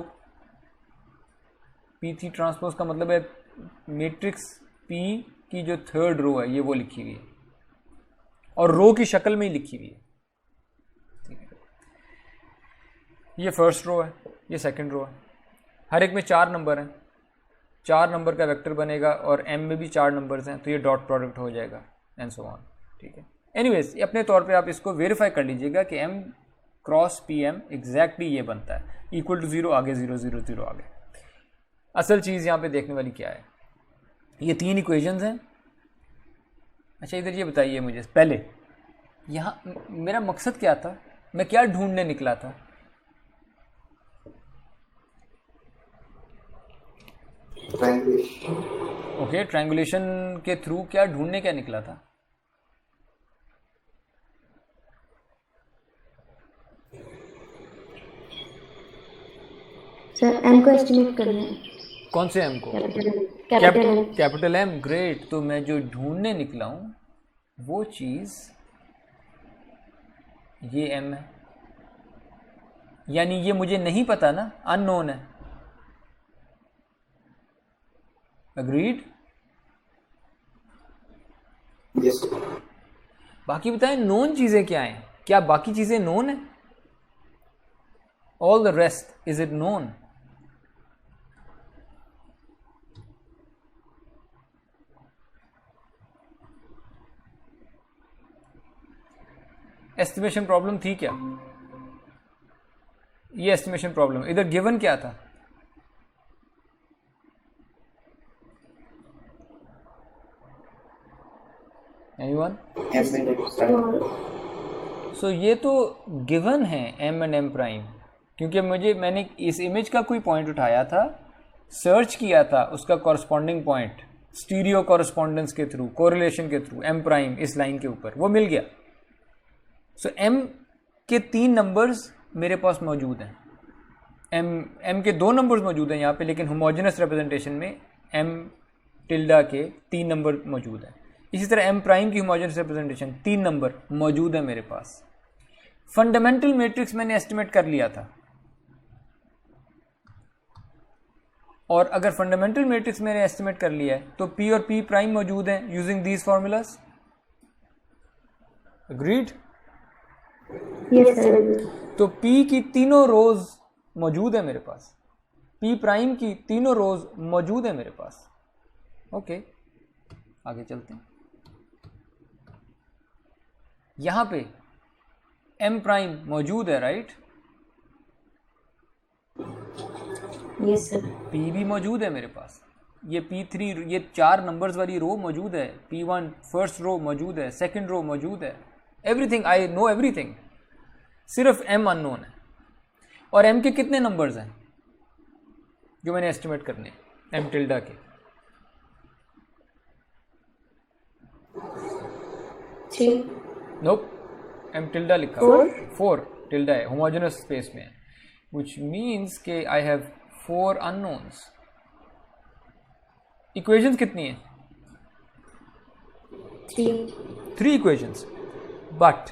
P3 ट्रांसपोज का मतलब है मैट्रिक्स P की जो थर्ड रो है, ये वो लिखी हुई है, और रो की शक्ल में ही लिखी हुई है, ठीक है। ये फर्स्ट रो है, ये सेकंड रो है, हर एक में 4 नंबर हैं, 4 नंबर का वेक्टर बनेगा, और m में भी 4 नंबर्स हैं, तो ये डॉट प्रोडक्ट हो जाएगा, एंड सो ऑन, ठीक है। एनीवेज, अपने तौर पे आप इसको वेरीफाई कर लीजिएगा कि m क्रॉस pm एग्जैक्टली ये बनता है, इक्वल टू 0 आगे 0 0 0 आगे। असल चीज़ यहाँ पे देखने वाली क्या है, ये 3 इक्वेशंस हैं। अच्छा, इधर ये बताइए मुझे पहले, यहाँ मेरा मकसद क्या था, मैं क्या ढूंढने निकला था? ओके, ट्रायंगुलेशन के थ्रू क्या ढूंढने क्या निकला था? सर m को एस्टिमेट करना है। कौन से m को? Capital M। ग्रेट। तो मैं जो ढूंढने निकला हूं वो चीज ये m है, यानी ये मुझे नहीं पता ना, अननोन है। अग्रीड? यस बाकी बताएं नोन चीजें क्या हैं, क्या बाकी चीजें नोन है? All the rest, is it known? Estimation problem थी क्या? ये एस्टिमेशन प्रॉब्लम। इधर गिवन क्या था? Anyone? M and N prime. सो ये तो गिवन है m एंड m प्राइम, क्योंकि मैंने इस इमेज का कोई पॉइंट उठाया था, सर्च किया था उसका कॉरस्पॉन्डिंग पॉइंट स्टीरियो कॉरस्पॉन्डेंस के थ्रू, कोरिलेशन के थ्रू, m प्राइम इस लाइन के ऊपर, वो मिल गया। सो m के 3 नंबर्स मेरे पास मौजूद हैं, m के 2 नंबर्स मौजूद हैं यहाँ पे, लेकिन होमोजेनस रिप्रेजेंटेशन में m टिल्डा के 3 नंबर मौजूद हैं। इसी तरह m प्राइम की होमोजेनस रिप्रेजेंटेशन 3 नंबर मौजूद है मेरे पास। फंडामेंटल मैट्रिक्स मैंने एस्टिमेट कर लिया था, और अगर फंडामेंटल मैट्रिक्स मैंने एस्टिमेट कर लिया है तो p और p प्राइम मौजूद हैं using these formulas. Agreed? Yes, sir. तो p की तीनों रोज मौजूद है मेरे पास, p प्राइम की तीनों रोज मौजूद है मेरे पास। ओके, आगे चलते हैं। यहां पे m प्राइम मौजूद है, राइट? Yes, sir. p भी मौजूद है मेरे पास, ये p3, ये 4 नंबर्स वाली रो मौजूद है, p1 फर्स्ट रो मौजूद है, सेकंड रो मौजूद है, एवरीथिंग, आई नो एवरीथिंग, सिर्फ m अननोन है। और m के कितने नंबर्स हैं जो मैंने एस्टिमेट करने हैं m टिल्डा के? 3. नोप, m टिल्डा लिखा हुआ है, 4 टिल्डा है, होमोजेनस स्पेस में है, व्हिच मींस के आई हैव 4 अननोन्स। इक्वेशंस कितनी है? 3 equations, but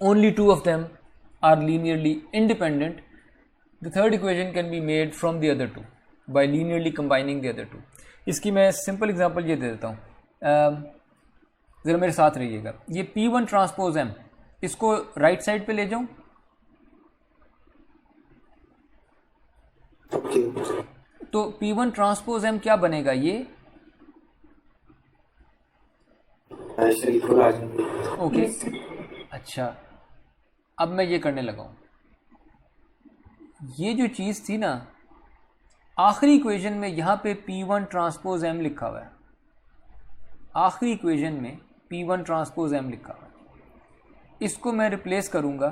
only 2 of them are linearly independent. The third equation can be made from the other 2 by linearly combining the other 2. इसकी मैं सिंपल एग्जांपल ये दे देता हूँ, ज़रा मेरे साथ रहिएगा। ये P1 ट्रांसपोज M, इसको राइट साइड पे ले जाऊँ, तो P1 ट्रांसपोज M क्या बनेगा? ये ओके, अच्छा, अब मैं ये करने लगा हूँ। ये जो चीज़ थी ना, आखिरी इक्वेशन में यहाँ पे P1 ट्रांसपोज M लिखा हुआ है, आखिरी इक्वेशन में P1 ट्रांसपोज M लिखा हुआ है, इसको मैं रिप्लेस करूँगा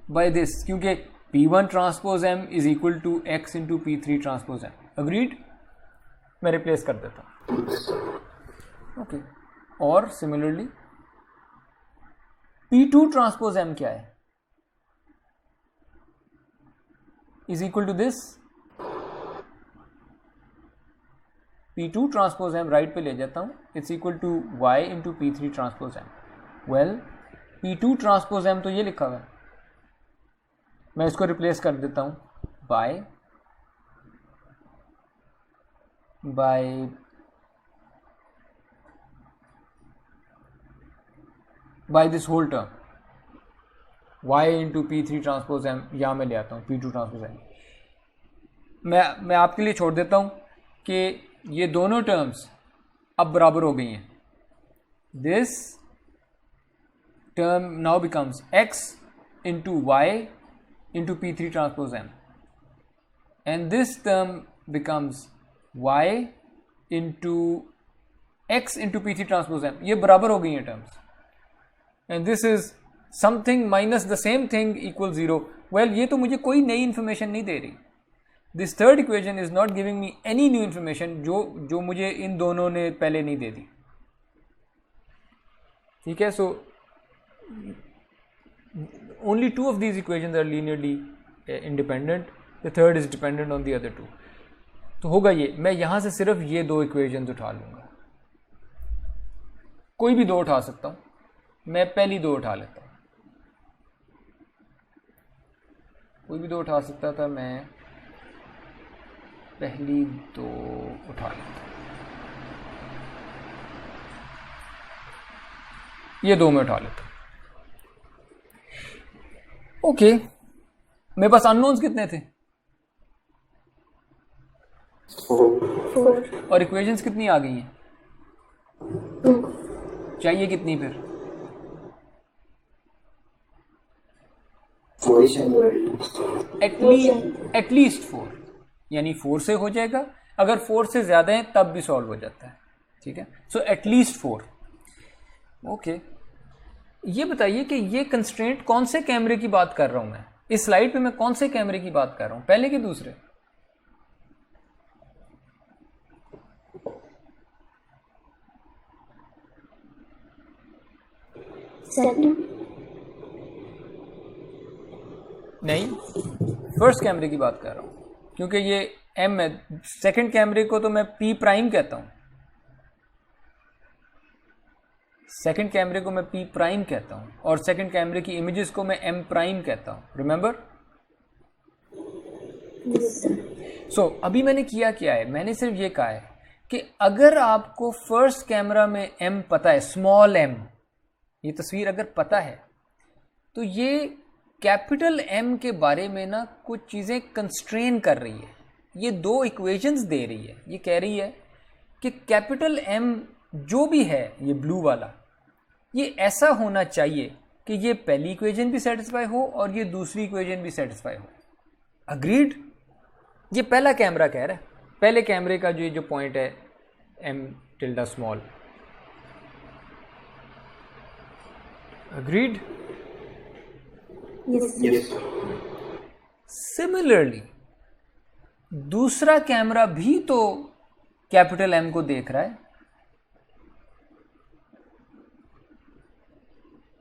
बाय दिस, क्योंकि P1 transpose M is equal to x into P3 transpose M। Agreed? मैं रिप्लेस कर देता हूँ। ओके, और सिमिलरली P2 ट्रांसपोज M क्या है? Is equal to this, P2 transpose M right पे ले जाता हूँ, it's equal to y into P3 transpose M। Well, P2 transpose M तो ये लिखा हुआ है, मैं इसको रिप्लेस कर देता हूँ by this whole term y into P3 transpose M, यहाँ मैं ले आता हूँ P2 ट्रांसपोज M। मैं आपके लिए छोड़ देता हूँ कि ये दोनों टर्म्स अब बराबर हो गई हैं। This term now becomes x into y into P3 transpose M, and this term becomes y into x into P3 transpose M। ये बराबर हो गई हैं terms, and this is something minus the same thing equal 0। Well, ये तो मुझे कोई नई इन्फॉर्मेशन नहीं दे रही। This third equation is not giving me any new information जो मुझे इन दोनों ने पहले नहीं दे दी। ठीक है, so only 2 of these equations are linearly independent, the third is dependent on the other 2। तो होगा ये, मैं यहां से सिर्फ ये 2 इक्वेशंस उठा लूंगा, कोई भी 2 उठा सकता हूं, मैं पहली 2 उठा लेता हूं, कोई भी 2 उठा सकता था, मैं पहली 2 उठा लेता हूं, ये 2 मैं उठा लेता हूं। ओके, मेरे पास अननोन्स कितने थे? 4. और इक्वेशंस कितनी आ गई हैं? 2. चाहिए कितनी फिर? एटलीस्ट 4, यानी 4 से हो जाएगा, अगर 4 से ज़्यादा है तब भी सॉल्व हो जाता है, ठीक है। So at least 4। ओके, ये बताइए कि ये कंस्ट्रेंट कौन से कैमरे की बात कर रहा हूँ मैं, इस स्लाइड पे मैं कौन से कैमरे की बात कर रहा हूँ, पहले कि दूसरे? सेकंड। नहीं, फर्स्ट कैमरे की बात कर रहा हूँ, क्योंकि ये एम है। सेकंड कैमरे को तो मैं पी प्राइम कहता हूँ, सेकंड कैमरे को मैं पी प्राइम कहता हूँ, और सेकंड कैमरे की इमेजेस को मैं एम प्राइम कहता हूँ, रिमेंबर? सो अभी मैंने किया क्या है, मैंने सिर्फ ये कहा है कि अगर आपको फर्स्ट कैमरा में एम पता है, स्मॉल एम, ये तस्वीर अगर पता है, तो ये कैपिटल एम के बारे में ना कुछ चीज़ें कंस्ट्रेन कर रही है। ये 2 इक्वेशंस दे रही है, ये कह रही है कि कैपिटल एम जो भी है, ये ब्लू वाला, ये ऐसा होना चाहिए कि ये पहली इक्वेशन भी सेटिस्फाई हो और ये दूसरी इक्वेशन भी सेटिस्फाई हो। अग्रीड? ये पहला कैमरा कह रहा है, पहले कैमरे का जो पॉइंट है M tilde small. Agreed? Yes. Similarly दूसरा कैमरा भी तो कैपिटल एम को देख रहा है।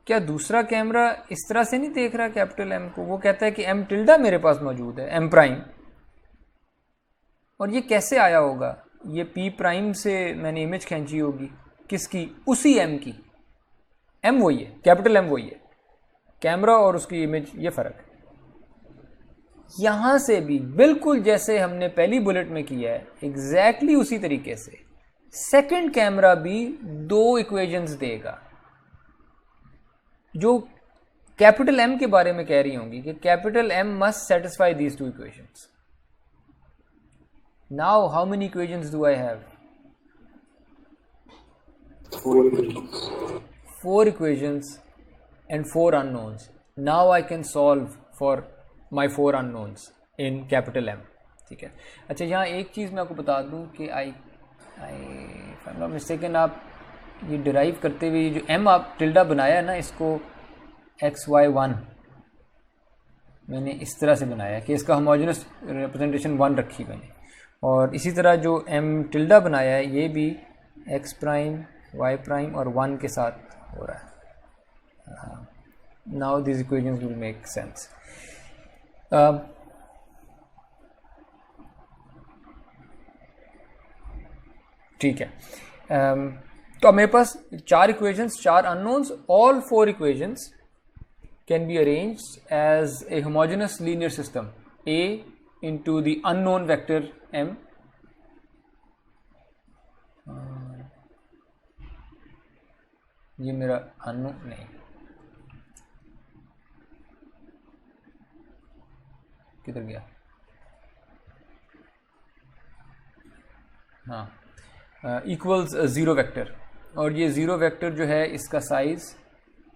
क्या दूसरा कैमरा इस तरह से नहीं देख रहा कैपिटल एम को? वो कहता है कि एम टिल्डा मेरे पास मौजूद है, एम प्राइम। और ये कैसे आया होगा? ये पी प्राइम से मैंने इमेज खींची होगी, किसकी? उसी एम की। एम वही है, कैपिटल एम वही है, कैमरा और उसकी इमेज ये फर्क है। यहां से भी बिल्कुल जैसे हमने पहली बुलेट में किया है, एग्जैक्टली उसी तरीके से सेकंड कैमरा भी 2 इक्वेशंस देगा जो कैपिटल एम के बारे में कह रही होंगी कि capital M must satisfy these 2 equations. Now how many equations do I have? 4 equations and 4 unknowns. Now I can solve for my 4 unknowns in capital M. ठीक है। अच्छा, यहाँ एक चीज़ मैं आपको बता दूँ कि if I'm not mistaken, आप ये डिराइव करते हुए जो M आप टिल्डा बनाया है ना, इसको XY1 मैंने इस तरह से बनाया कि इसका होमोजेनस रिप्रेजेंटेशन 1 रखी मैंने, और इसी तरह जो M टिल्डा बनाया है ये भी X प्राइम, Y प्राइम और 1 के साथ हो रहा है। Now these equations will make sense. ठीक है। तो अब मेरे पास 4 equations, 4 unknowns, all 4 equations can be arranged as a homogeneous linear system, A into the unknown vector M. ये मेरा अननोन नहीं, किधर गया? हाँ, इक्वल्स 0 वेक्टर, और ये 0 वेक्टर जो है इसका साइज़,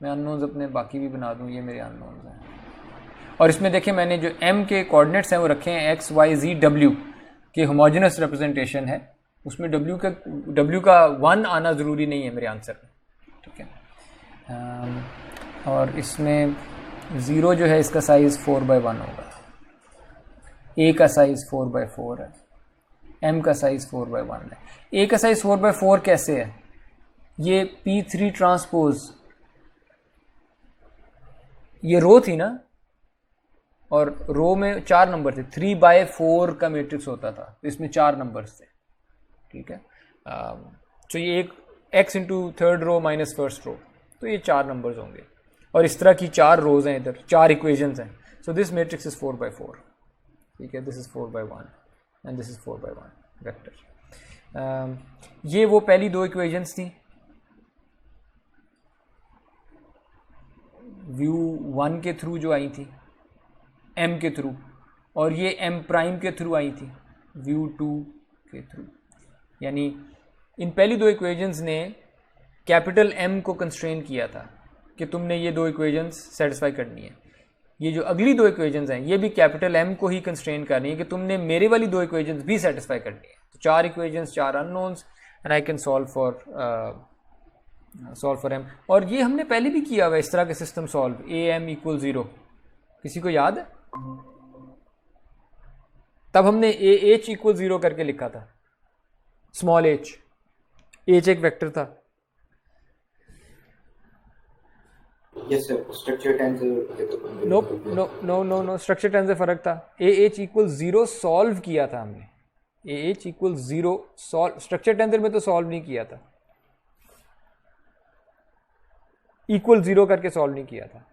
मैं अननोन्स अपने बाकी भी बना दूँ, ये मेरे अननोन्स हैं। और इसमें देखिए मैंने जो m के कोऑर्डिनेट्स हैं वो रखे हैं x, y, z, w के होमोजेनस रिप्रेजेंटेशन है, उसमें w का 1 आना ज़रूरी नहीं है मेरे आंसर में, ठीक है। और इसमें 0 जो है इसका साइज़ 4/1 होगा, a का साइज़ 4/4 है, m का साइज़ 4/1 है। a का साइज़ 4/4 कैसे है? ये p3 ट्रांसपोज, ये रो थी ना, और रो में 4 नंबर थे, 3/4 का मैट्रिक्स होता था, तो इसमें 4 नंबर्स थे, ठीक है। तो ये एक x into 3rd rho minus 1st रो, तो ये 4 नंबर्स होंगे, और इस तरह की 4 रोज हैं, इधर 4 इक्वेशंस हैं। सो दिस मैट्रिक्स इज 4/4, ठीक है, this is 4/1 and this is 4/1 vector. ये वो पहली 2 इक्वेशंस थी, व्यू 1 के थ्रू जो आई थी, m के थ्रू, और ये m प्राइम के थ्रू आई थी, व्यू 2 के थ्रू। यानी इन पहली 2 इक्वेशंस ने कैपिटल M को कंस्ट्रेन किया था कि तुमने ये 2 इक्वेशंस सेटिस्फाई करनी है। ये जो अगली दो इक्वेशंस हैं ये भी कैपिटल M को ही कंस्ट्रेन करनी है कि तुमने मेरे वाली दो इक्वेशंस भी सेटिस्फाई करनी है। तो 4 equations, 4 unknowns, and I can solve for M। और ये हमने पहले भी किया हुआ इस तरह के सिस्टम सॉल्व, AM = 0। किसी को याद है? तब हमने AH = 0 करके लिखा था, स्मॉल h एक वेक्टर था। Yes sir, structure tensor no, structure tense से फर्क था। AH = 0 सॉल्व किया था हमने, AH = 0 सॉल्व, स्ट्रक्चर टेंसर में तो सॉल्व नहीं किया था, इक्वल 0 करके सॉल्व नहीं किया था,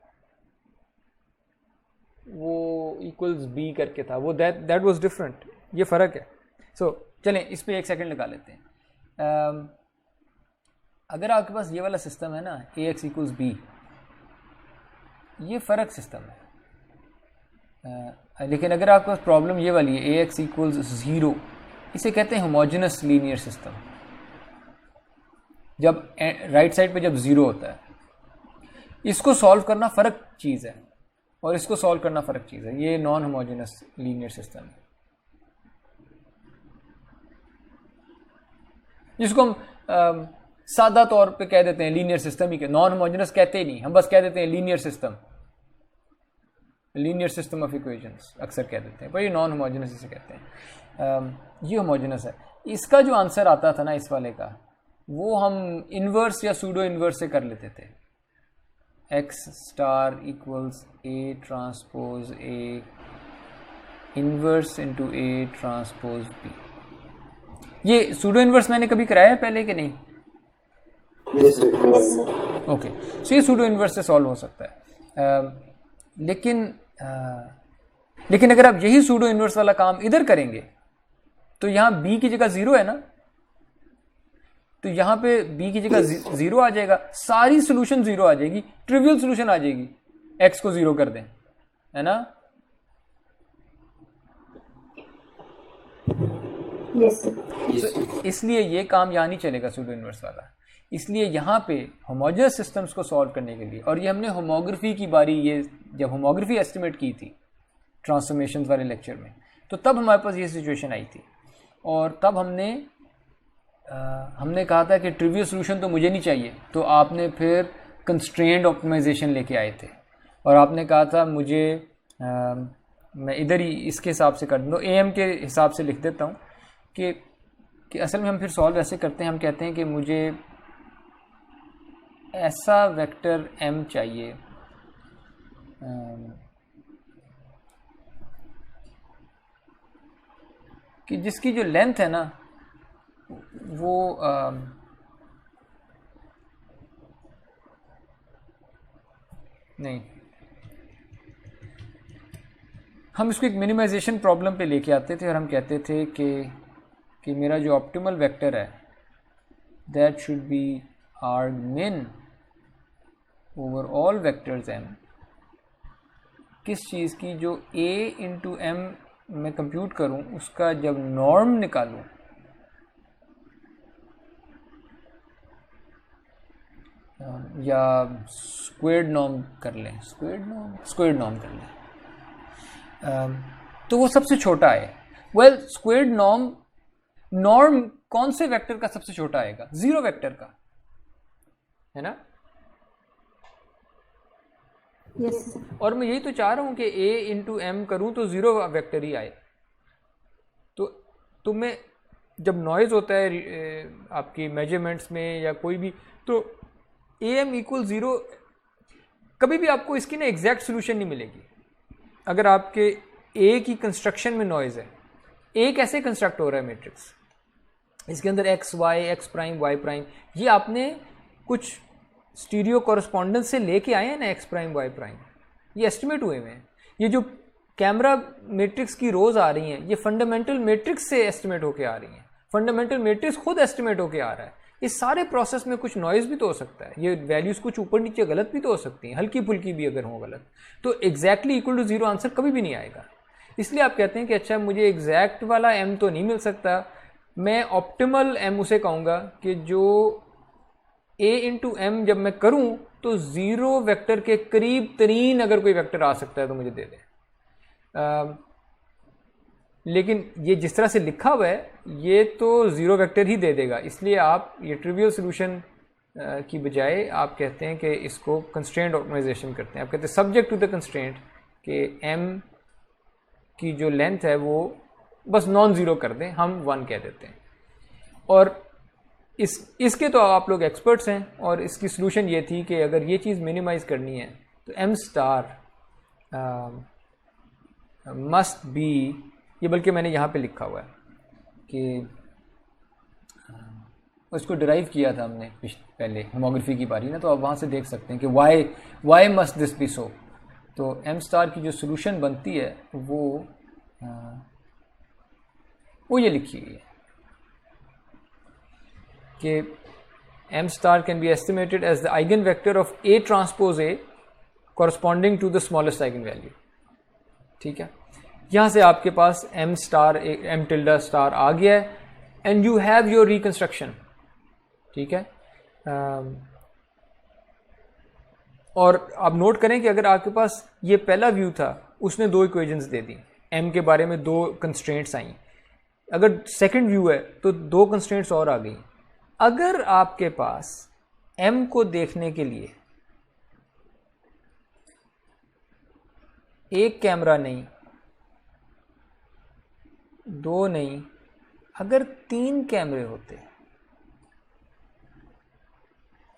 वो इक्वल्स B करके था, वो दैट वाज डिफरेंट, ये फ़र्क है। सो चलें इस पर 1 सेकंड लगा लेते हैं। अगर आपके पास ये वाला सिस्टम है ना, AX = B, ये फ़र्क सिस्टम है। लेकिन अगर आपके पास प्रॉब्लम ये वाली है, AX = 0, इसे कहते हैं होमोजेनस लीनियर सिस्टम। जब राइट साइड पे जब 0 होता है, इसको सॉल्व करना फ़र्क चीज़ है और इसको सॉल्व करना फ़र्क चीज़ है। ये नॉन होमोजेनस लीनियर सिस्टम है, जिसको हम सादा तौर पे कह देते हैं लीनियर सिस्टम ही। के नॉन होमोजेनस कहते ही नहीं, हम बस कह देते हैं linear system, linear system of equations अक्सर कह देते हैं, पर ये नॉन होमोजेनस इसे कहते हैं। ये होमोजेनस है। इसका जो आंसर आता था ना इस वाले का, वो हम इन्वर्स या सूडो इन्वर्स से कर लेते थे। X* = A*A inverse × A*B। ये सूडो इन्वर्स मैंने कभी कराया है पहले कि नहीं? Yes, sir. ओके, सो ये सूडो इन्वर्स से सॉल्व हो सकता है। लेकिन अगर आप यही सूडो इन्वर्स वाला काम इधर करेंगे तो यहाँ B की जगह 0 है ना, तो यहाँ पे B की जगह 0 आ जाएगा, सारी सोल्यूशन 0 आ जाएगी, ट्रिवियल सोल्यूशन आ जाएगी। X को 0 कर दें, है ना? Yes, sir. तो इसलिए ये काम यहाँ नहीं चलेगा सूडो इन्वर्स वाला। इसलिए यहाँ पे होमोजेनस सिस्टम्स को सॉल्व करने के लिए, और ये हमने होमोग्राफी की बारी, ये जब होमोग्राफी एस्टिमेट की थी ट्रांसफॉर्मेशन वाले लेक्चर में, तो तब हमारे पास ये सिचुएशन आई थी। और तब हमने कहा था कि ट्रिवियल सोल्यूशन तो मुझे नहीं चाहिए, तो आपने फिर कंस्ट्रेंड ऑप्टिमाइजेशन लेके आए थे और आपने कहा था मुझे मैं इधर ही इसके हिसाब से कर दूँ, AM के हिसाब से लिख देता हूँ कि असल में हम फिर सॉल्व ऐसे करते हैं, हम कहते हैं कि मुझे ऐसा वेक्टर M चाहिए कि जिसकी जो लेंथ है ना वो नहीं, हम इसको एक मिनिमाइजेशन प्रॉब्लम पे लेके आते थे और हम कहते थे कि मेरा जो ऑप्टिमल वेक्टर है that should be argmin over all vectors M। किस चीज़ की? जो A × M मैं कंप्यूट करूं, उसका जब नॉर्म निकालूं, या स्क्वेयर्ड नॉर्म कर लें, स्क्वेयर्ड नॉर्म कर लें, तो वो सबसे छोटा है। वेल, स्क्वेयर्ड नॉर्म कौन से वेक्टर का सबसे छोटा आएगा? 0 वेक्टर का, है ना? Yes, sir. और मैं यही तो चाह रहा हूं कि A × M करूं तो 0 वेक्टर ही आए। तो मैं जब नॉइज़ होता है आपकी मेजरमेंट्स में या कोई भी, तो AM = 0, कभी भी आपको इसकी ना एग्जैक्ट सोल्यूशन नहीं मिलेगी। अगर आपके A की कंस्ट्रक्शन में नॉइज़ है, A कैसे कंस्ट्रक्ट हो रहा है मैट्रिक्स, इसके अंदर x, y, x', y', ये आपने कुछ स्टीरियो कॉरस्पॉन्डेंस से लेके आए हैं ना, x', y', ये एस्टिमेट हुए हैं। ये जो कैमरा मैट्रिक्स की रोज आ रही हैं, ये फंडामेंटल मैट्रिक्स से एस्टिमेट होके आ रही हैं। फंडामेंटल मैट्रिक्स खुद एस्टिमेट होके आ रहा है। इस सारे प्रोसेस में कुछ नॉइज़ भी तो हो सकता है, ये वैल्यूज़ कुछ ऊपर नीचे गलत भी तो हो सकती हैं, हल्की फुल्की भी अगर हो गलत, तो एग्जैक्टली = 0 आंसर कभी भी नहीं आएगा। इसलिए आप कहते हैं कि अच्छा मुझे एग्जैक्ट वाला M तो नहीं मिल सकता, मैं ऑप्टिमल M उसे कहूँगा कि जो a इंटू एम जब मैं करूं तो 0 वेक्टर के करीब तरीन अगर कोई वेक्टर आ सकता है तो मुझे दे दे। लेकिन ये जिस तरह से लिखा हुआ है ये तो 0 वेक्टर ही दे देगा, इसलिए आप ये ट्रिवियल सोल्यूशन की बजाय आप कहते हैं कि इसको कंस्ट्रेंट ऑप्टिमाइजेशन करते हैं। आप कहते हैं सब्जेक्ट टू द कंस्ट्रेंट कि m की जो लेंथ है वो बस नॉन ज़ीरो कर दें, हम 1 कह देते हैं। और इसके तो आप लोग एक्सपर्ट्स हैं, और इसकी सोल्यूशन ये थी कि अगर ये चीज़ मिनिमाइज़ करनी है तो m स्टार मस्ट बी, ये बल्कि मैंने यहाँ पे लिखा हुआ है कि उसको डिराइव किया था हमने पहले होमोग्राफी की बारी ना, तो आप वहाँ से देख सकते हैं कि वाई मस्ट दिस बी सो। तो m स्टार की जो सोल्यूशन बनती है वो ये लिखी गई है कि m star can be estimated as the eigen vector of a transpose a corresponding to the smallest eigen value. ठीक है, यहाँ से आपके पास m star m tilde star आ गया है and you have your reconstruction. ठीक है, और आप नोट करें कि अगर आपके पास ये पहला व्यू था उसने 2 इक्वेशंस दे दी, m के बारे में 2 कंस्ट्रेंट्स आई। अगर सेकंड व्यू है तो 2 कंस्ट्रेंट्स और आ गई। अगर आपके पास m को देखने के लिए एक कैमरा नहीं, 2 नहीं, अगर 3 कैमरे होते,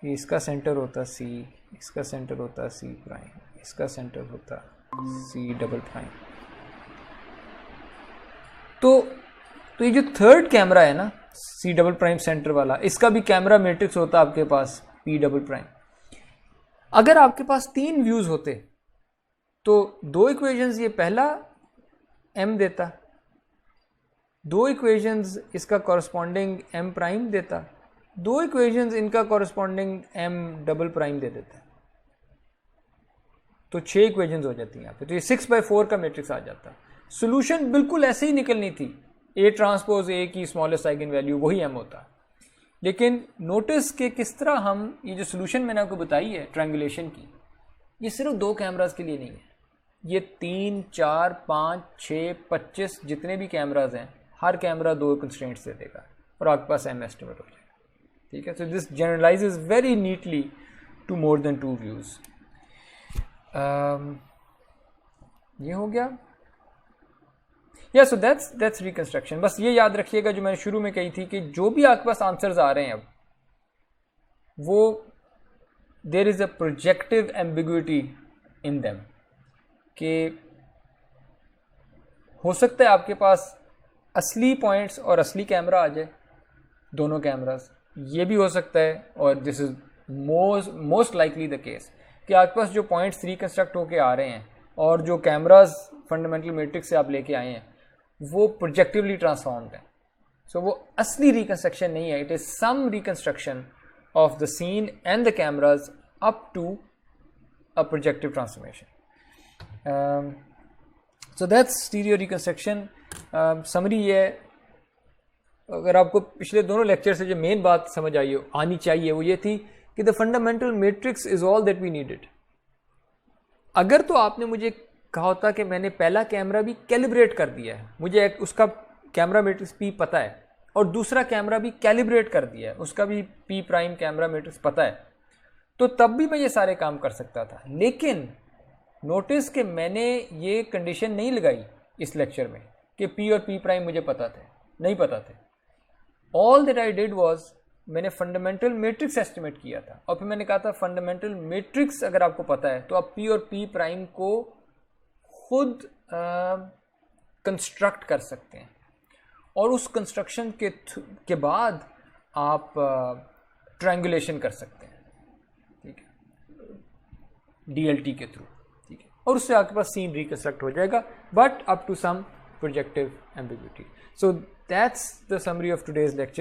इसका सेंटर होता C, इसका सेंटर होता C प्राइम, इसका सेंटर होता C डबल प्राइम, तो ये जो थर्ड कैमरा है ना C डबल प्राइम सेंटर वाला, इसका भी कैमरा मैट्रिक्स होता आपके पास P डबल प्राइम। अगर आपके पास 3 व्यूज होते तो 2 इक्वेशंस ये पहला m देता, 2 इक्वेशंस इसका कॉरस्पॉन्डिंग m प्राइम देता, 2 इक्वेशंस इनका कॉरस्पॉन्डिंग m डबल प्राइम दे देता है, तो 6 इक्वेशंस हो जाती हैं यहाँ पे। तो ये 6/4 का मैट्रिक्स आ जाता। सोल्यूशन बिल्कुल ऐसे ही निकलनी थी, a ट्रांसपोज a की स्मॉलेस्ट आइगन वैल्यू वही m होता। लेकिन नोटिस के किस तरह हम ये जो सोल्यूशन मैंने आपको बताई है ट्रायंगुलेशन की, ये सिर्फ 2 कैमरास के लिए नहीं है, ये 3, 4, 5, 6, 25 जितने भी कैमराज हैं, हर कैमरा 2 कंस्ट्रेंट्स दे देगा और आपके पास m एस्टिमेट हो जाएगा। ठीक है, so this generalizes very neatly to more than 2 views. ये हो गया या सो दैट्स रिकंस्ट्रक्शन। बस ये याद रखिएगा जो मैंने शुरू में कही थी कि जो भी आपके पास आंसर्स आ रहे हैं अब, वो there is a projective ambiguity in them, कि हो सकता है आपके पास असली पॉइंट्स और असली कैमरा आ जाए, दोनों कैमरास, ये भी हो सकता है, और this is most likely the case कि आपके पास जो पॉइंट्स रिकंस्ट्रक्ट होके आ रहे हैं और जो कैमरास फंडामेंटल मैट्रिक्स से आप लेके आए हैं वो प्रोजेक्टिवली ट्रांसफॉर्म्ड है। सो वो असली रिकंस्ट्रक्शन नहीं है, it is some reconstruction of the scene and the cameras up to a projective transformation. So that's stereo reconstruction. Summary ये, अगर आपको पिछले दोनों लेक्चर से जो मेन बात समझ आनी चाहिए वो ये थी कि the fundamental matrix is all that we needed. अगर तो आपने मुझे कहा होता कि मैंने पहला कैमरा भी कैलिब्रेट कर दिया है, मुझे उसका कैमरा मैट्रिक्स P पता है, और दूसरा कैमरा भी कैलिब्रेट कर दिया है, उसका भी P प्राइम कैमरा मैट्रिक्स पता है, तो तब भी मैं ये सारे काम कर सकता था। लेकिन नोटिस कि मैंने ये कंडीशन नहीं लगाई इस लेक्चर में कि P और P प्राइम मुझे पता थे, नहीं पता थे। All that I did was, मैंने फंडामेंटल मैट्रिक्स एस्टिमेट किया था, और फिर मैंने कहा था फंडामेंटल मैट्रिक्स अगर आपको पता है तो आप P और P प्राइम को खुद कंस्ट्रक्ट कर सकते हैं, और उस कंस्ट्रक्शन के बाद आप ट्रायंगुलेशन कर सकते हैं, ठीक है, DLT के थ्रू, ठीक है, और उससे आपके पास सीन रिकंस्ट्रक्ट हो जाएगा, but up to some projective ambiguity. So that's the summary of today's lecture.